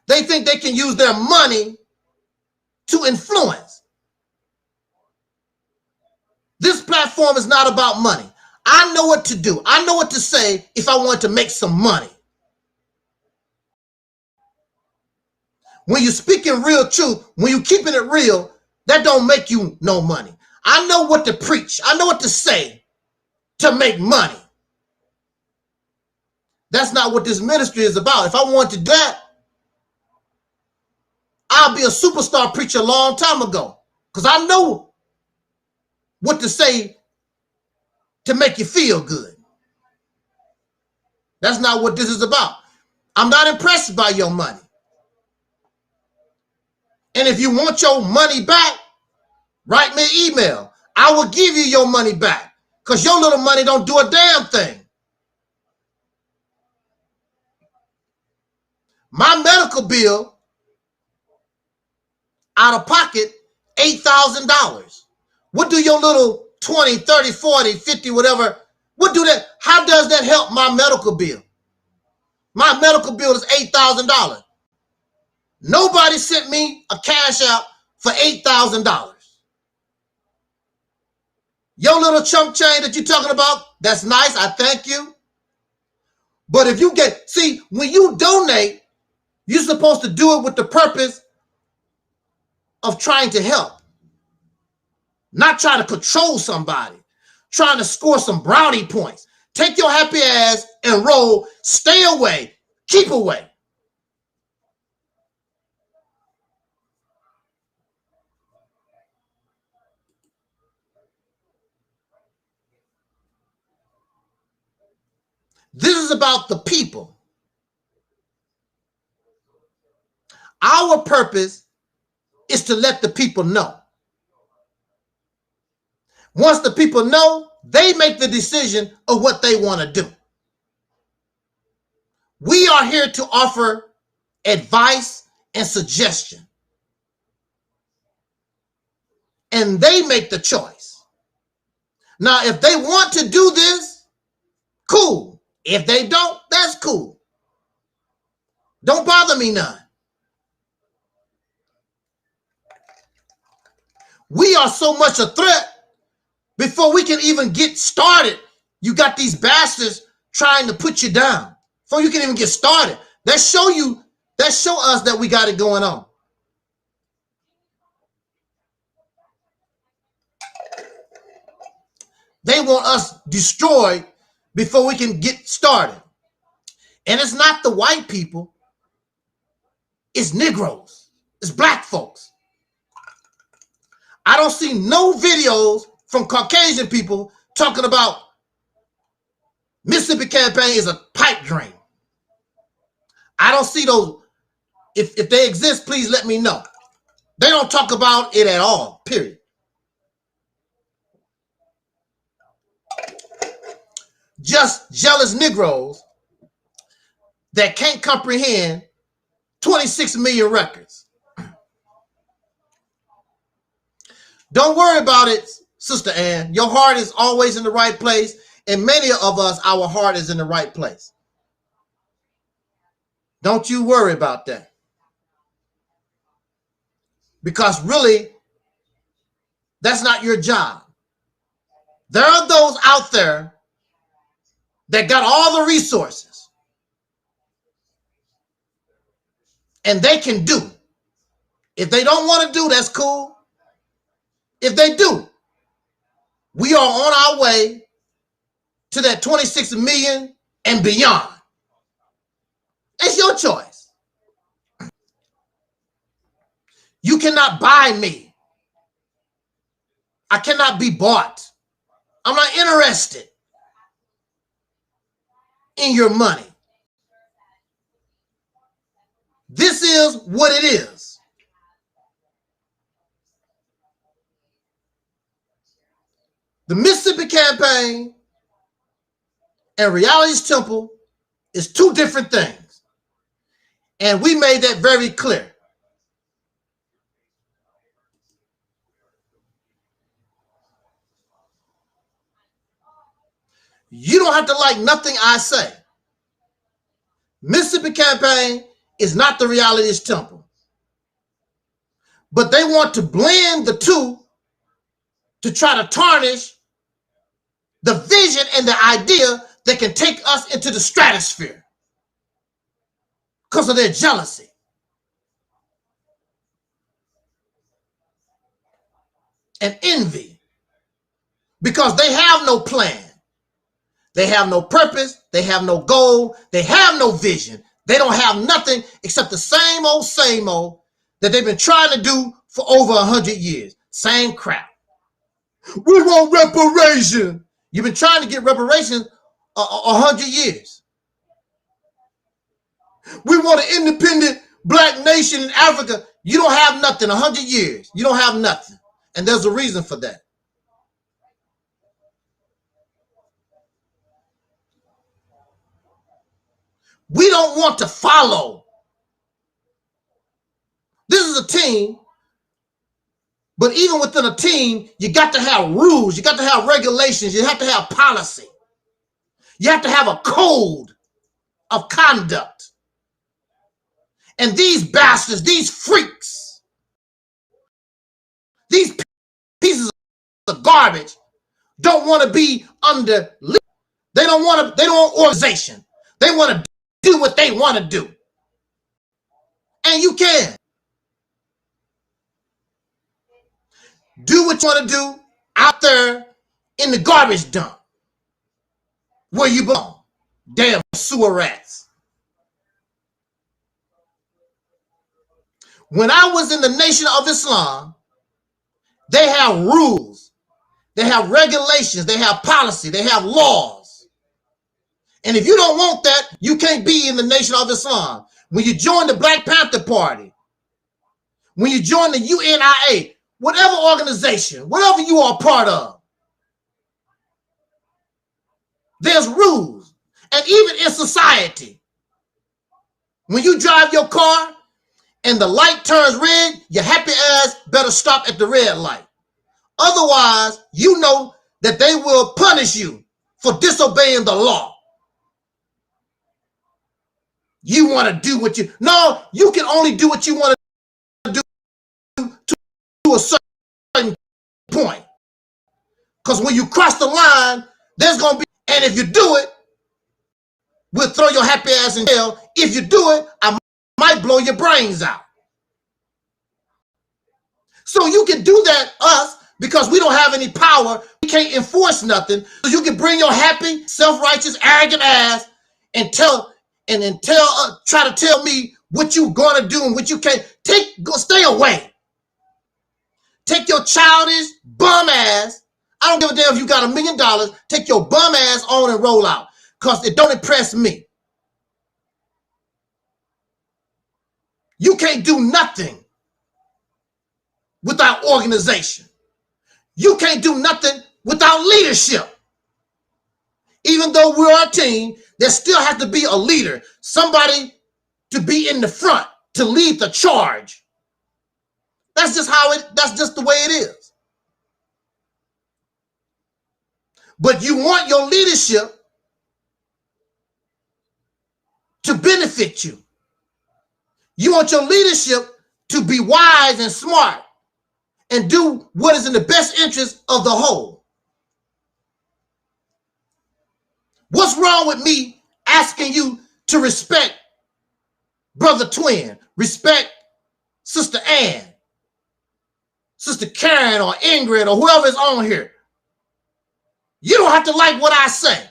They think they can use their money to influence. This platform is not about money. I know what to do. I know what to say if I want to make some money. When you're speaking real truth, when you're keeping it real, that don't make you no money. I know what to preach. I know what to say to make money. That's not what this ministry is about. If I wanted to do that, I'll be a superstar preacher a long time ago, because I know what to say to make you feel good. That's not what this is about. I'm not impressed by your money. And if you want your money back, write me an email. I will give you your money back, because your little money don't do a damn thing. My medical bill, out of pocket, $8,000. What do your little 20, 30, 40, 50, whatever, what do that? How does that help my medical bill? My medical bill is $8,000. Nobody sent me a cash out for $8,000. Your little chump change that you're talking about, that's nice. I thank you. But if you get, see, when you donate, you're supposed to do it with the purpose of trying to help, not trying to control somebody, trying to score some brownie points. Take your happy ass and roll. Stay away. Keep away. This is about the people. Our purpose is to let the people know. Once the people know, they make the decision of what they want to do. We are here to offer advice and suggestion. And they make the choice. Now, if they want to do this, cool. If they don't, that's cool. Don't bother me none. We are so much a threat. Before we can even get started, you got these bastards trying to put you down. Before you can even get started, that show us that we got it going on. They want us destroyed before we can get started. And it's not the white people. It's Negroes. It's black folks. I don't see no videos from Caucasian people talking about Mississippi campaign is a pipe dream. I don't see those. If they exist, please let me know. They don't talk about it at all, period. Just jealous Negroes that can't comprehend 26 million records. Don't worry about it, Sister Ann. Your heart is always in the right place, and many of us, our heart is in the right place. Don't you worry about that. Because really, that's not your job. There are those out there that got all the resources, and they can do. If they don't want to do, that's cool. If they do, we are on our way to that 26 million and beyond. It's your choice. You cannot buy me. I cannot be bought. I'm not interested in your money. This is what it is. The Mississippi campaign and Reality's Temple is two different things. And we made that very clear. You don't have to like nothing I say. Mississippi Campaign is not the Realist temple. But they want to blend the two to try to tarnish the vision and the idea that can take us into the stratosphere because of their jealousy. And envy, because they have no plan. They have no purpose. They have no goal. They have no vision. They don't have nothing except the same old that they've been trying to do for over 100 years. Same crap. We want reparations. You've been trying to get reparations 100 years. We want an independent black nation in Africa. You don't have nothing. 100 years. You don't have nothing. And there's a reason for that. We don't want to follow. This is a team, but even within a team, you got to have rules. You got to have regulations. You have to have policy. You have to have a code of conduct. And these bastards, these freaks, these pieces of garbage don't want to be under. They don't want organization. They want to do what they want to do. And you can. Do what you want to do out there in the garbage dump where you belong. Damn sewer rats. When I was in the Nation of Islam, they have rules. They have regulations. They have policy. They have laws. And if you don't want that, you can't be in the Nation of Islam. When you join the Black Panther Party, when you join the UNIA, whatever organization, whatever you are a part of, there's rules. And even in society, when you drive your car and the light turns red, your happy ass better stop at the red light. Otherwise, you know that they will punish you for disobeying the law. You want to do what you... No, you can only do what you want to do to a certain point. Because when you cross the line, there's going to be... And if you do it, we'll throw your happy ass in jail. If you do it, I might blow your brains out. So you can do that, us, because we don't have any power. We can't enforce nothing. So you can bring your happy, self-righteous, arrogant ass and try to tell me what you gonna do and what you can't. Stay away. Take your childish bum ass. I don't give a damn if you got $1 million. Take your bum ass on and roll out, because it don't impress me. You can't do nothing without organization. You can't do nothing without leadership. Even though we're a team, there still has to be a leader, somebody to be in the front, to lead the charge. That's just the way it is. But you want your leadership to benefit you. You want your leadership to be wise and smart and do what is in the best interest of the whole. What's wrong with me asking you to respect Brother Twin, respect Sister Ann, Sister Karen or Ingrid or whoever is on here? You don't have to like what I say,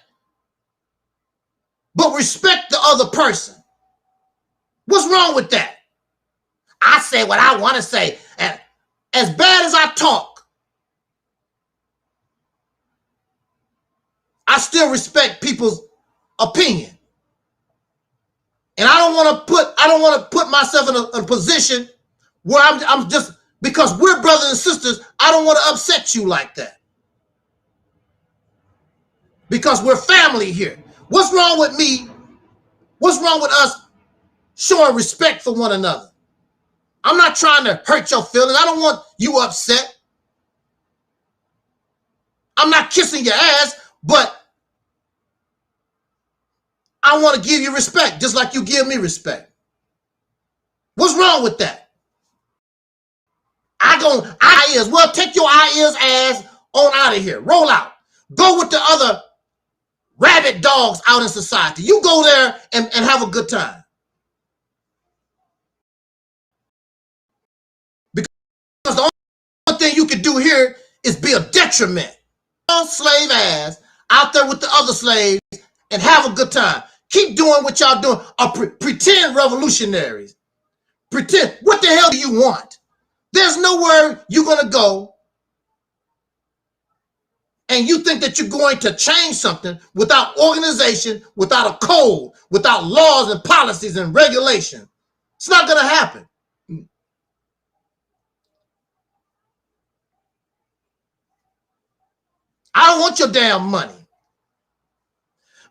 but respect the other person. What's wrong with that? I say what I want to say. And as bad as I talk, I still respect people's opinion. And I don't want to put myself in a position where I'm just, because we're brothers and sisters, I don't want to upset you like that. Because we're family here. What's wrong with me? What's wrong with us showing respect for one another? I'm not trying to hurt your feelings. I don't want you upset. I'm not kissing your ass, but I want to give you respect just like you give me respect. What's wrong with that? IES. Well, take your IES ass on out of here. Roll out. Go with the other rabid dogs out in society. You go there and have a good time. Because the only thing you can do here is be a detriment. Slave ass out there with the other slaves and have a good time. Keep doing what y'all doing. Or pretend revolutionaries. Pretend. What the hell do you want? There's nowhere you're going to go and you think that you're going to change something without organization, without a code, without laws and policies and regulation. It's not going to happen. I don't want your damn money.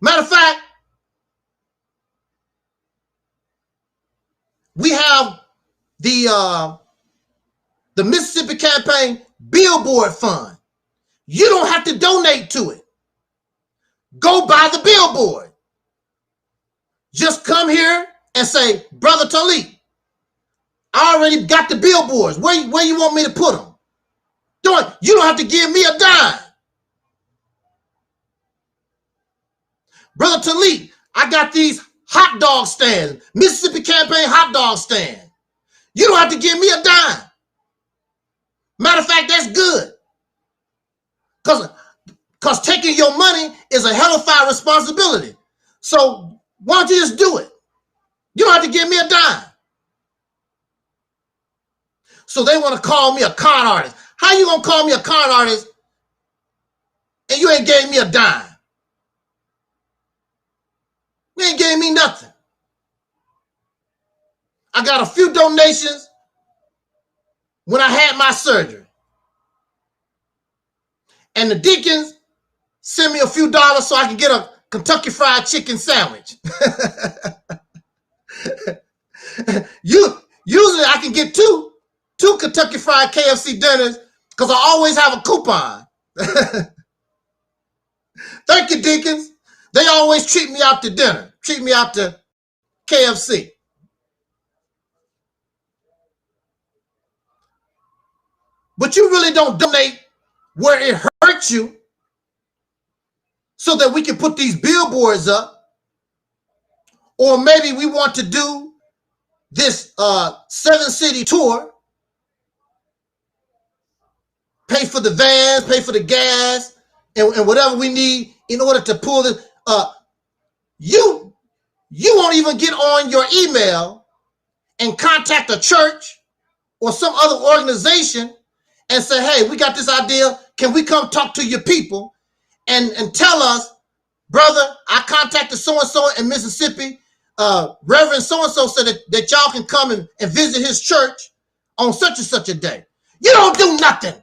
Matter of fact, we have the Mississippi Campaign Billboard Fund. You don't have to donate to it. Go buy the billboard. Just come here and say, Brother Taalik, I already got the billboards. Where you want me to put them? You don't have to give me a dime. Brother Taalik, I got these hot dog stands, Mississippi Campaign hot dog stand. You don't have to give me a dime. Matter of fact, that's good. Because taking your money is a hellified responsibility. So why don't you just do it? You don't have to give me a dime. So they want to call me a con artist. How you going to call me a con artist and you ain't gave me a dime? You ain't gave me nothing. I got a few donations when I had my surgery. And the deacons send me a few dollars so I can get a Kentucky Fried Chicken sandwich. Usually I can get two Kentucky Fried KFC dinners because I always have a coupon. Thank you, deacons. They always treat me out to dinner, treat me out to KFC. But you really don't donate where it hurts you so that we can put these billboards up. Or maybe we want to do this 7-city tour, pay for the vans, pay for the gas, and whatever we need in order to pull this. You won't even get on your email and contact a church or some other organization and say, hey, we got this idea. Can we come talk to your people and tell us, brother, I contacted so-and-so in Mississippi. Reverend so-and-so said that y'all can come and visit his church on such and such a day. You don't do nothing.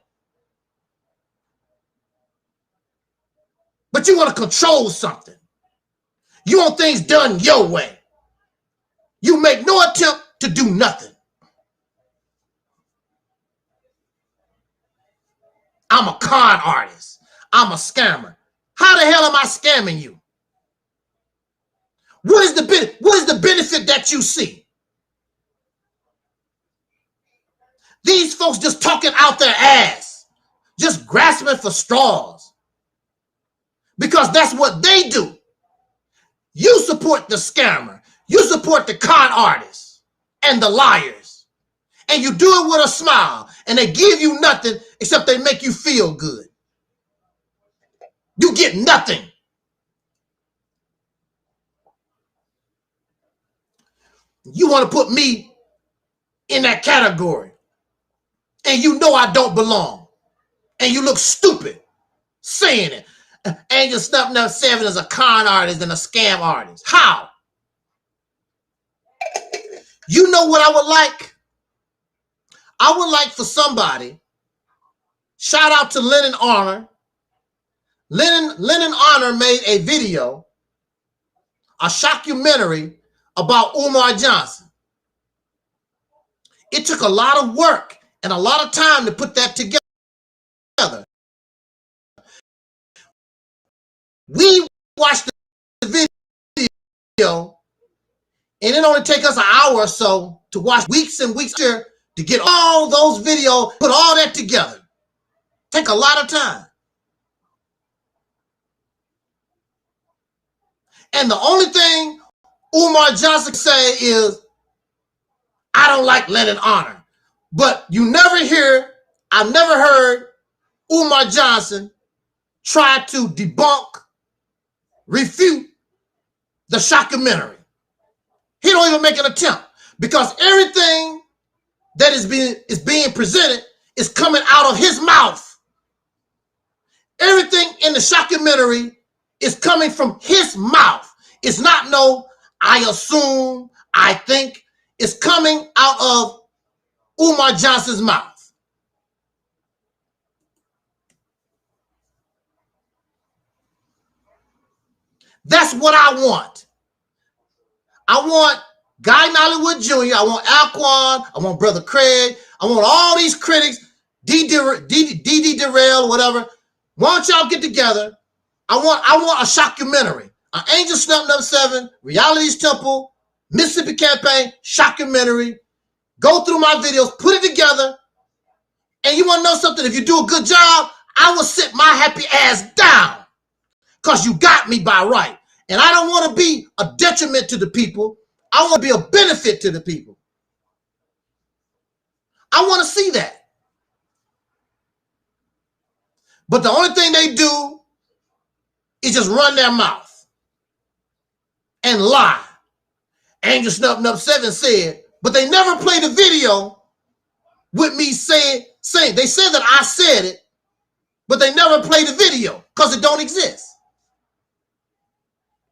But you want to control something. You want things done your way. You make no attempt to do nothing. I'm a con artist. I'm a scammer. How the hell am I scamming you? What is the benefit that you see? These folks just talking out their ass, just grasping for straws. Because that's what they do. You support the scammer. You support the con artists and the liars. And you do it with a smile. And they give you nothing except they make you feel good. You get nothing. You want to put me in that category. And you know I don't belong. And you look stupid saying it. Angelsnupnup7 is a con artist and a scam artist. How? You know what I would like? I would like for somebody, shout out to Lennon Honor. Lennon Honor made a video, a shockumentary about Umar Johnson. It took a lot of work and a lot of time to put that together. We watched the video, and it only take us an hour or so to watch weeks and weeks here to get all those videos, put all that together. Take a lot of time. And the only thing Umar Johnson say is, I don't like Lenin honor. But you never hear, I've never heard Umar Johnson try to debunk, refute the shockumentary. He don't even make an attempt, because everything that is being presented is coming out of his mouth. Everything in the shockumentary is coming from his mouth. It's not no, I assume, I think. It's coming out of Umar Johnson's mouth. That's what I want. I want Guy Nollywood Jr., I want Alquan, I want Brother Craig, I want all these critics, D.D. Darrell, whatever. Why don't y'all get together? I want a shockumentary, an Angelsnupnup7, Reality's Temple, Mississippi Campaign, shockumentary. Go through my videos, put it together, and you want to know something? If you do a good job, I will sit my happy ass down, because you got me by right. And I don't want to be a detriment to the people. I want to be a benefit to the people. I want to see that. But the only thing they do is just run their mouth and lie. Angelsnupnup7 said, but they never played a video with me saying, they said that I said it, but they never played the video because it don't exist.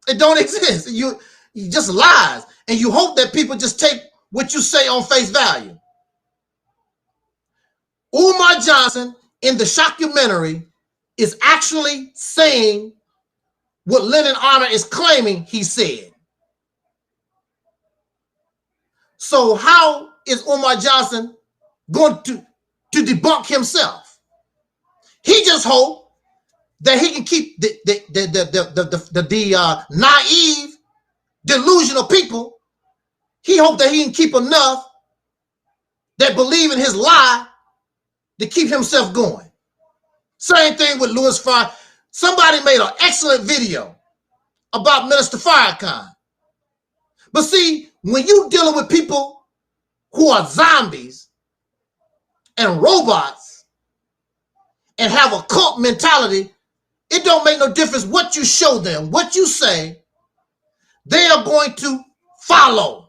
It don't exist. You just lies. And you hope that people just take what you say on face value. Umar Johnson in the shockumentary is actually saying what Lenin Honor is claiming he said. So how is Umar Johnson going to debunk himself? He just hopes that he can keep the naive, delusional people. He hopes that he can keep enough that believe in his lie to keep himself going. Same thing with Louis Farrakhan. Somebody made an excellent video about Minister Farrakhan. But see, when you're dealing with people who are zombies and robots and have a cult mentality, it don't make no difference what you show them, what you say, they are going to follow.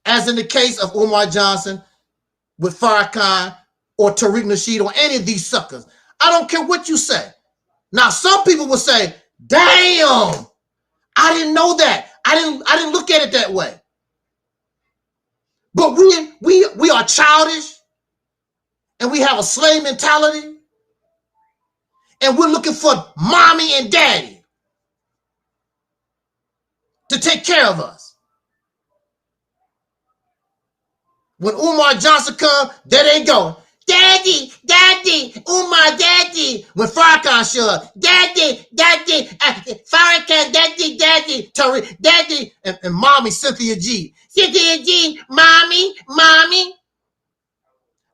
As in the case of Umar Johnson with Farrakhan or Tariq Nasheed or any of these suckers. I don't care what you say. Now, some people will say, damn, I didn't know that. I didn't look at it that way. But we are childish and we have a slave mentality and we're looking for mommy and daddy to take care of us. When Umar Johnson comes, there they go. Daddy, daddy, Umar, daddy. When Farrakhan show up, daddy, daddy, Farrakhan, daddy, daddy, Tariq, daddy, and mommy, Cynthia G. Cynthia G, mommy, mommy.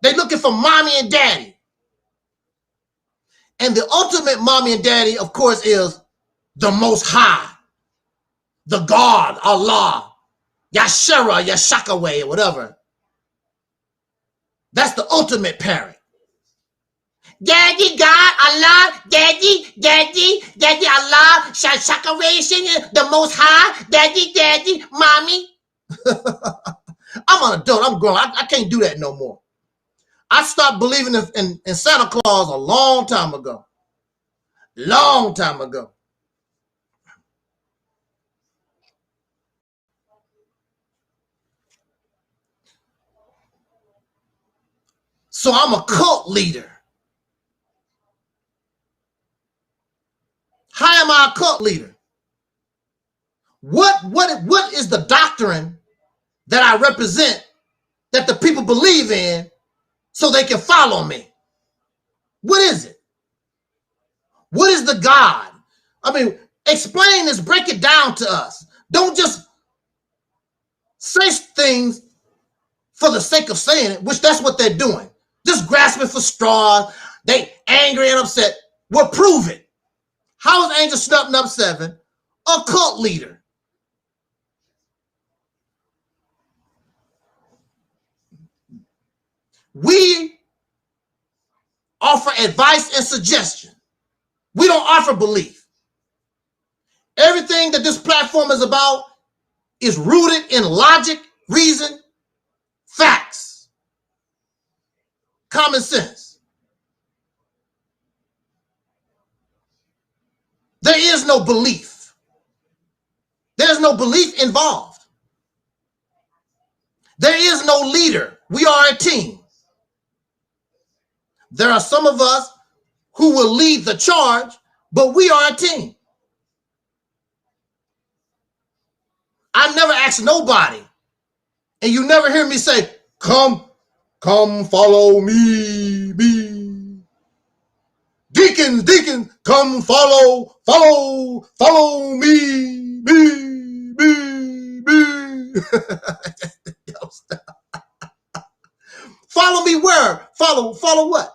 They looking for mommy and daddy. And the ultimate mommy and daddy, of course, is the Most High, the God, Allah, Yashara, Yashakaway, or whatever. That's the ultimate parent. Daddy, God, Allah, Daddy, Daddy, Daddy, Allah, Shakaration, the Most High, Daddy, Daddy, Mommy. I'm an adult. I'm grown. I can't do that no more. I stopped believing in Santa Claus a long time ago. Long time ago. So I'm a cult leader. How am I a cult leader? What is the doctrine that I represent that the people believe in so they can follow me? What is it? What is the God? I mean, Explain this, break it down to us. Don't just say things for the sake of saying it, which that's what they're doing. Just grasping for straws. They angry and upset. Well, prove it. How is Angelsnupnup7 a cult leader? We offer advice and suggestion. We don't offer belief. Everything that this platform is about is rooted in logic, reason, facts, common sense. There is no belief. There's no belief involved. There is no leader. We are a team. There are some of us who will lead the charge, but we are a team. I never ask nobody, and you never hear me say, come follow me. Deacons, come follow me. Yo, stop. Follow me where? Follow what?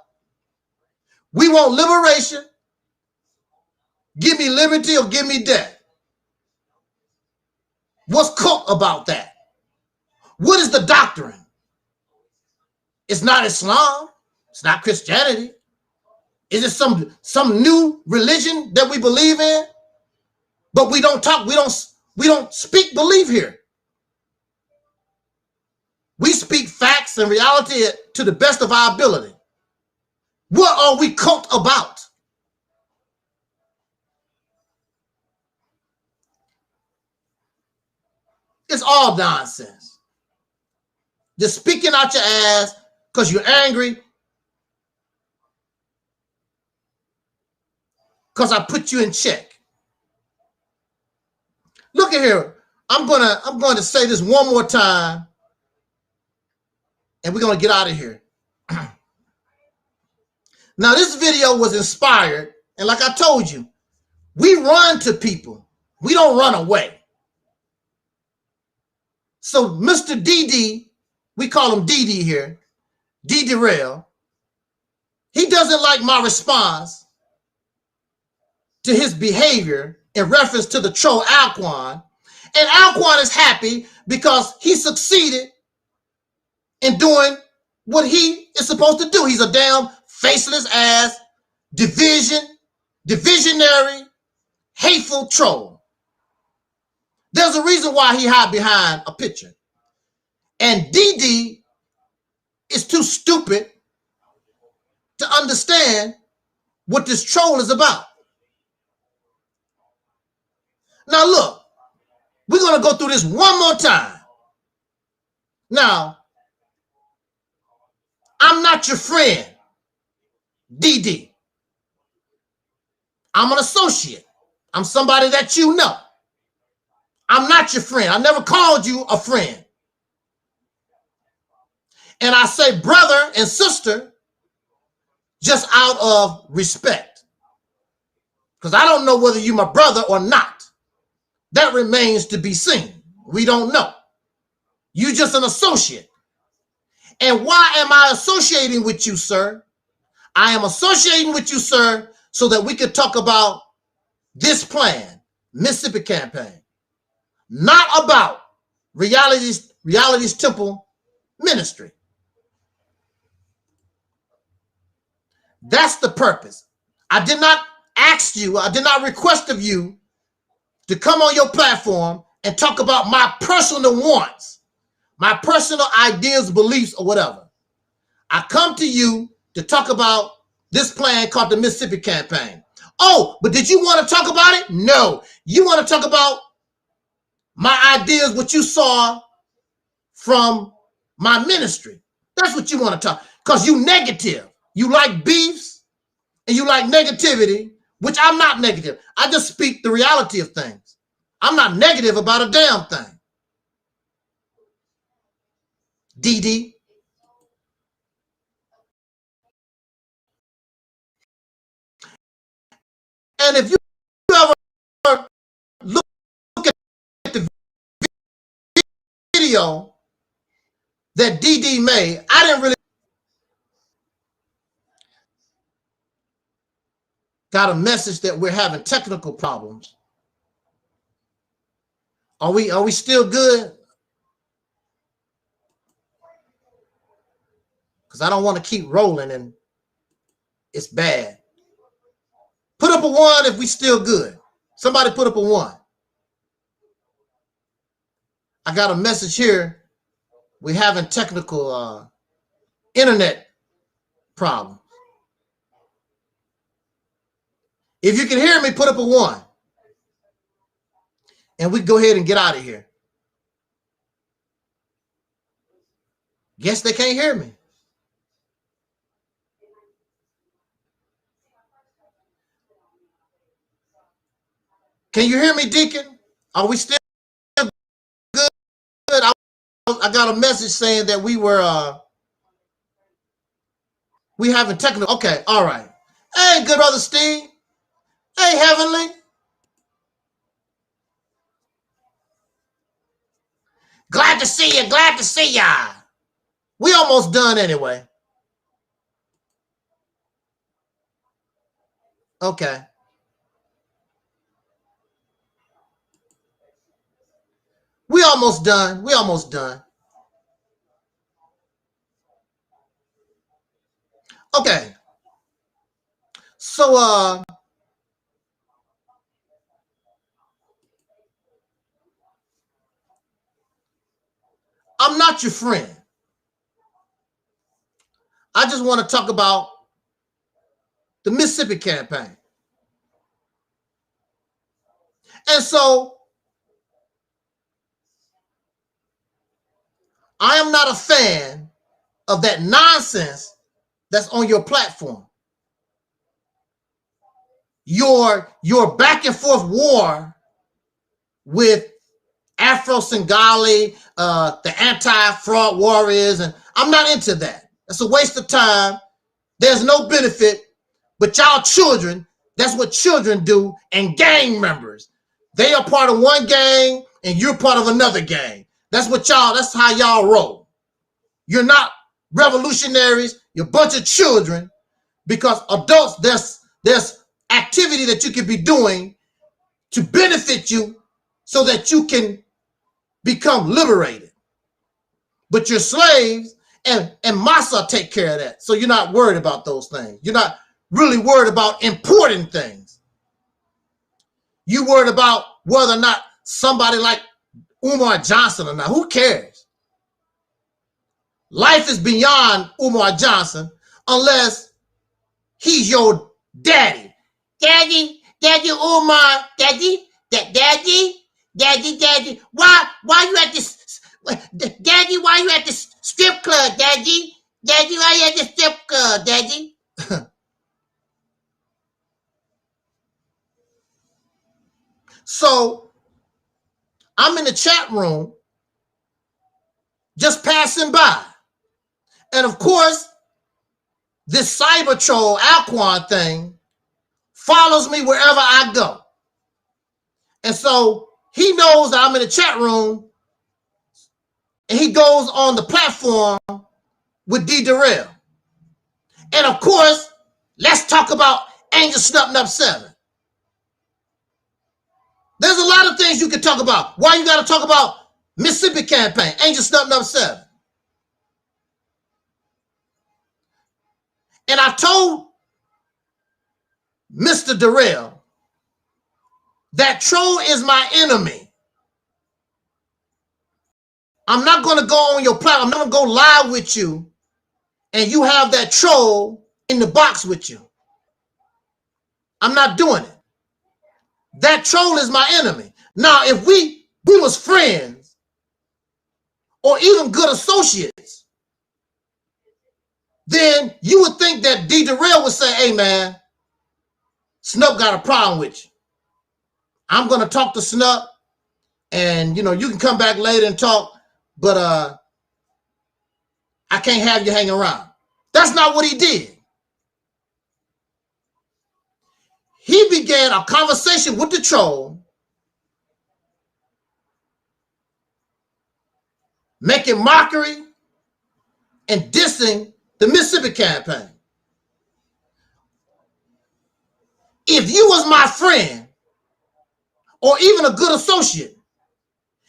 We want liberation. Give me liberty or give me death. What's cult about that? What is the doctrine? It's not Islam. It's not Christianity. Is it some new religion that we believe in? But we don't talk, we don't speak belief here. We speak facts and reality to the best of our ability. What are we cult about? It's all nonsense. Just speaking out your ass because you're angry. Because I put you in check. Look at here. I'm going to say this one more time, and we're going to get out of here. Now, this video was inspired, and like I told you, we run to people. We don't run away. So Mr. DD, we call him DD here, DD Rail, he doesn't like my response to his behavior in reference to the troll Alquan. And Alquan is happy because he succeeded in doing what he is supposed to do. He's a damn faceless ass, divisionary, hateful troll. There's a reason why he hide behind a picture. And DD is too stupid to understand what this troll is about. Now look, we're going to go through this one more time. Now, I'm not your friend, DD. I'm an associate. I'm somebody that you know. I'm not your friend. I never called you a friend. And I say brother and sister just out of respect. Because I don't know whether you're my brother or not. That remains to be seen. We don't know. You're just an associate. And why am I associating with you, sir? I am associating with you, sir, so that we could talk about this plan, Mississippi campaign, not about Reality's Temple ministry. That's the purpose. I did not ask you, I did not request of you to come on your platform and talk about my personal wants, my personal ideas, beliefs, or whatever. I come to you to talk about this plan called the Mississippi campaign. Oh, but did you want to talk about it? No. You want to talk about my ideas, what you saw from my ministry. That's what you want to talk, because you negative. You like beefs and you like negativity, which I'm not negative. I just speak the reality of things. I'm not negative about a damn thing. DD. And if you ever video that DD made, I didn't really got a message that we're having technical problems. Are we still good? Because I don't want to keep rolling and it's bad. Put up a 1 if we still good. Somebody put up a 1. I got a message here. We're having technical internet problems. If you can hear me, put up a 1. And we go ahead and get out of here. Guess they can't hear me. Can you hear me, Deacon? Are we still good? I got a message saying that we having technical. Okay, all right. Hey, good brother Steve. Hey, Heavenly. Glad to see you. Glad to see ya. We almost done anyway. Okay. We almost done. We almost done. Okay. So I'm not your friend. I just want to talk about the Mississippi campaign. And so I am not a fan of that nonsense that's on your platform. Your back and forth war with Afro Singali, the anti-fraud warriors, and I'm not into that. It's a waste of time. There's no benefit, but y'all children, that's what children do, and gang members. They are part of one gang and you're part of another gang. That's what y'all, that's how y'all roll. You're not revolutionaries, you're a bunch of children, because adults, there's activity that you can be doing to benefit you so that you can become liberated. But you're slaves, and Massa take care of that. So you're not worried about those things. You're not really worried about important things. You worried about whether or not somebody like Umar Johnson or not. Who cares? Life is beyond Umar Johnson unless he's your daddy. Daddy Umar, daddy. Why you at this, daddy, why you at the strip club, daddy? Daddy, why you at the strip club, daddy? So I'm in the chat room just passing by. And of course, this cyber troll Alquan thing follows me wherever I go. And so he knows that I'm in the chat room, and he goes on the platform with D. Darrell. And of course, let's talk about Angelsnupnup7. There's a lot of things you can talk about. Why you got to talk about Mississippi campaign, Angelsnupnup7? And I told Mr. Darrell that troll is my enemy. I'm not going to go on your platform. I'm not going to go live with you and you have that troll in the box with you. I'm not doing it. That troll is my enemy. Now, if we was friends or even good associates, then you would think that D. Darrell would say, hey, man, Snup got a problem with you. I'm going to talk to Snup, and, you know, you can come back later and talk, but I can't have you hang around. That's not what he did. He began a conversation with the troll making mockery and dissing the Mississippi campaign. If you was my friend or even a good associate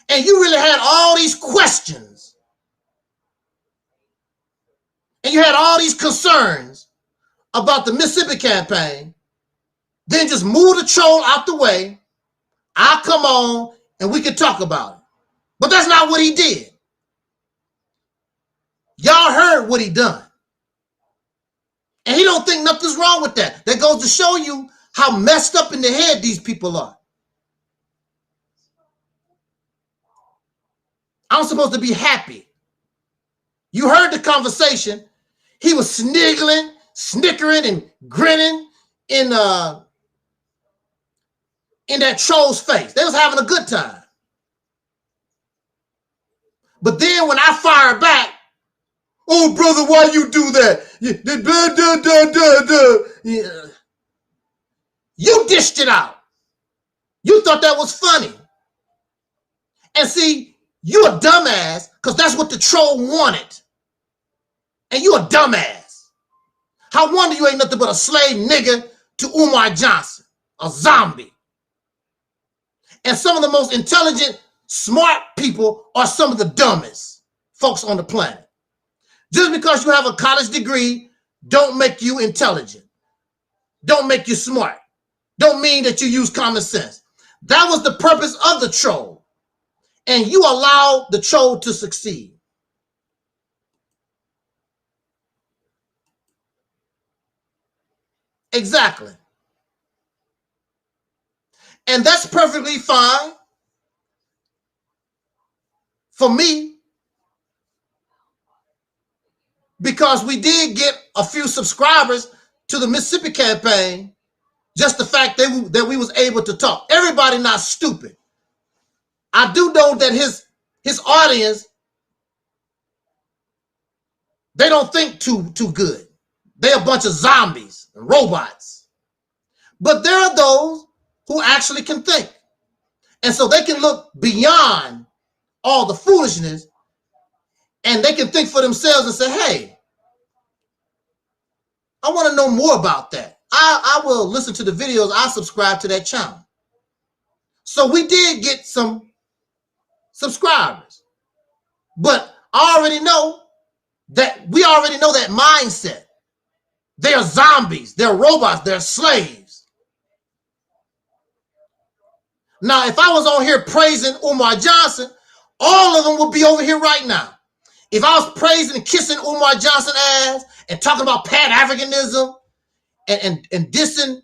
and you really had all these questions and you had all these concerns about the Mississippi campaign, then just move the troll out the way. I'll come on and we can talk about it. But that's not what he did. Y'all heard what he done. And he don't think nothing's wrong with that. That goes to show you how messed up in the head these people are. I'm supposed to be happy. You heard the conversation. He was sniggering, and grinning in that troll's face. They was having a good time. But then when I fired back, oh, brother, why you do that? You dished it out. You thought that was funny. And see, you a dumbass because that's what the troll wanted. And you a dumbass. How wonder you ain't nothing but a slave nigga to Umar Johnson, a zombie. And some of the most intelligent, smart people are some of the dumbest folks on the planet. Just because you have a college degree don't make you intelligent. Don't make you smart. Don't mean that you use common sense. That was the purpose of the troll. And you allowed the troll to succeed. Exactly. And that's perfectly fine for me, because we did get a few subscribers to the Mississippi campaign. Just the fact that we was able to talk. Everybody not stupid. I do know that his audience, they don't think too good. They're a bunch of zombies and robots. But there are those who actually can think. And so they can look beyond all the foolishness and they can think for themselves and say, hey, I want to know more about that. I will listen to the videos. I subscribe to that channel. So we did get some subscribers. But I already know that mindset. They're zombies. They're robots. They're slaves. Now, if I was on here praising Umar Johnson, all of them would be over here right now. If I was praising and kissing Umar Johnson ass and talking about Pan-Africanism and dissing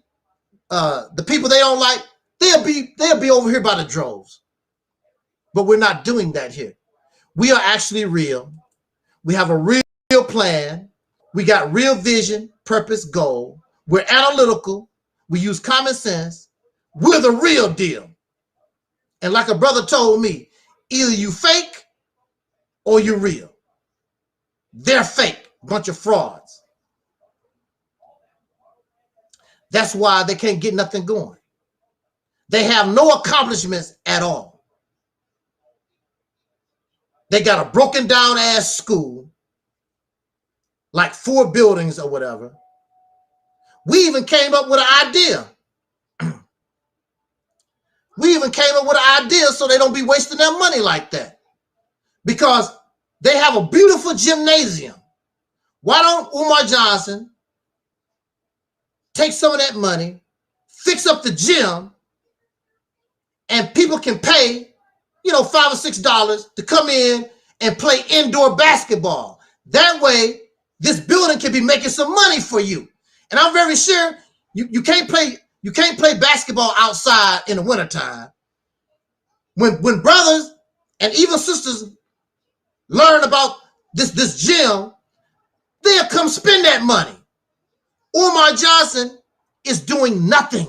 the people they don't like, they'll be over here by the droves. But we're not doing that here. We are actually real. We have a real plan. We got real vision, purpose, goal. We're analytical. We use common sense. We're the real deal. And like a brother told me, either you fake or you're real. They're fake, bunch of frauds. That's why they can't get nothing going. They have no accomplishments at all. They got a broken down ass school, like 4 buildings or whatever. We even came up with an idea. We even came up with an idea so they don't be wasting their money like that. Because they have a beautiful gymnasium. Why don't Umar Johnson take some of that money, fix up the gym, and people can pay, $5 or $6 to come in and play indoor basketball. That way, this building can be making some money for you. And I'm very sure you can't play basketball outside in the wintertime. When brothers and even sisters learn about this gym, they'll come spend that money. Umar Johnson is doing nothing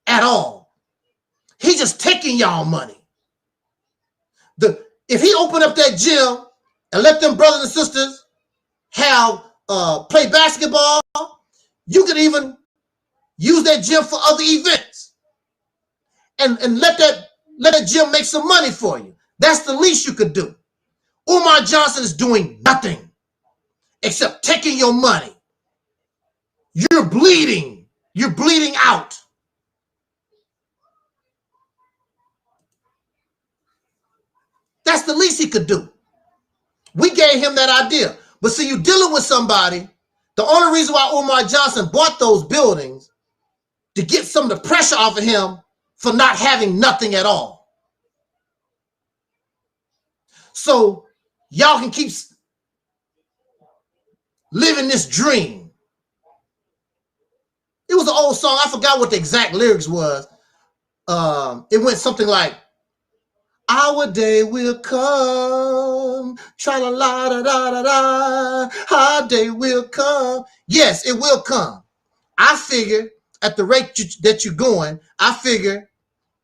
at all. He's just taking y'all money. If he opened up that gym and let them brothers and sisters have play basketball, you could even use that gym for other events and let that gym make some money for you. That's the least you could do. Umar Johnson is doing nothing except taking your money. You're bleeding. You're bleeding out. That's the least he could do. We gave him that idea. But see, you're dealing with somebody. The only reason why Umar Johnson bought those buildings to get some of the pressure off of him for not having nothing at all. So y'all can keep living this dream. It was an old song. I forgot what the exact lyrics was. It went something like, our day will come, tra-la-la-da-da-da-da, our day will come. Yes, it will come. I figure at the rate that you're going, I figure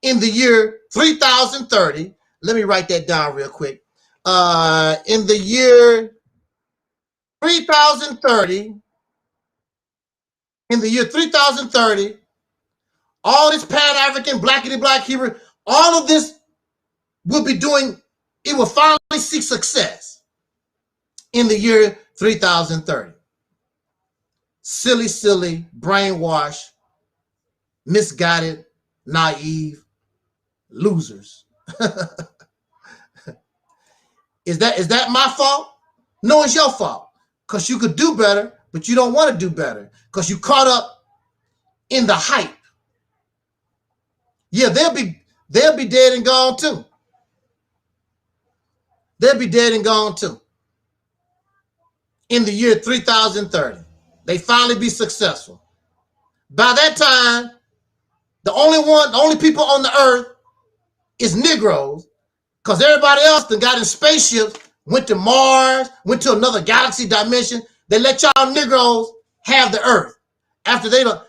in the year 3030, let me write that down real quick. In the year 3030, all this Pan-African, blackity-black Hebrew, all of this will be doing, it will finally see success in the year 3030. Silly, silly, brainwashed, misguided, naive losers. Is that my fault? No, it's your fault. Because you could do better, but you don't want to do better. Because you caught up in the hype. Yeah, they'll be dead and gone too. They'll be dead and gone too. In the year 3030. They finally be successful. By that time, the only people on the earth is Negroes, because everybody else that got in spaceships, went to Mars, went to another galaxy dimension. They let y'all Negroes have the earth after they done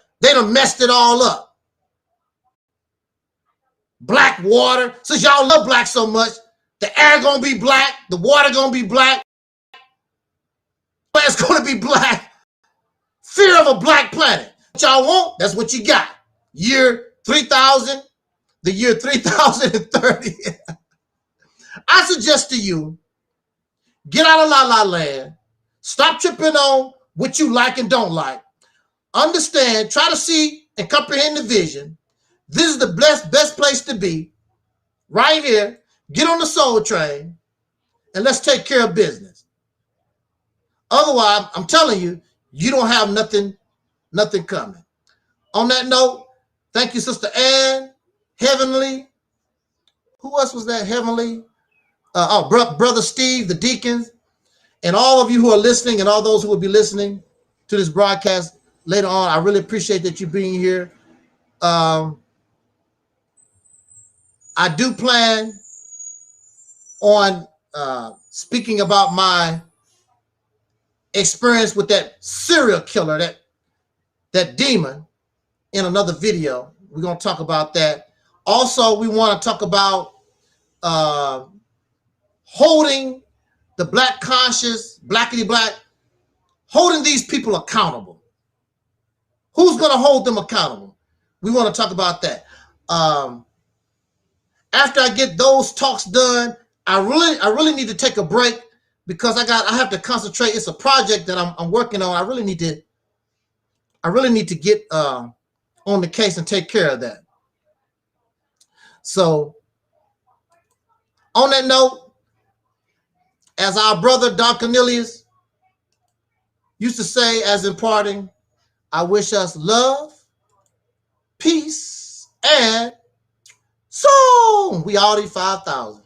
messed it all up. Black water. Since y'all love black so much, the air gonna be black, the water gonna be black, it's gonna be black. Fear of a black planet. What y'all want, that's what you got. Year 3000, the year 3030. I suggest to you, get out of La La Land. Stop tripping on what you like and don't like. Understand, try to see and comprehend the vision. This is the best place to be. Right here. Get on the soul train and let's take care of business. Otherwise, I'm telling you, you don't have nothing coming. On that note, thank you, Sister Ann, Heavenly. Who else was that? Heavenly. Brother Steve, the deacons, and all of you who are listening and all those who will be listening to this broadcast later on. I really appreciate that you being here. I do plan on speaking about my experience with that serial killer, that demon, in another video. We're going to talk about that. Also, we want to talk about holding the black conscious, blackity black, holding these people accountable. Who's going to hold them accountable? We want to talk about that. After I get those talks done, I really need to take a break because I have to concentrate. It's a project that I'm working on. I really need to get on the case and take care of that. So on that note, as our brother Don Cornelius used to say, as in parting, I wish us love, peace, and soul. We already 5,000.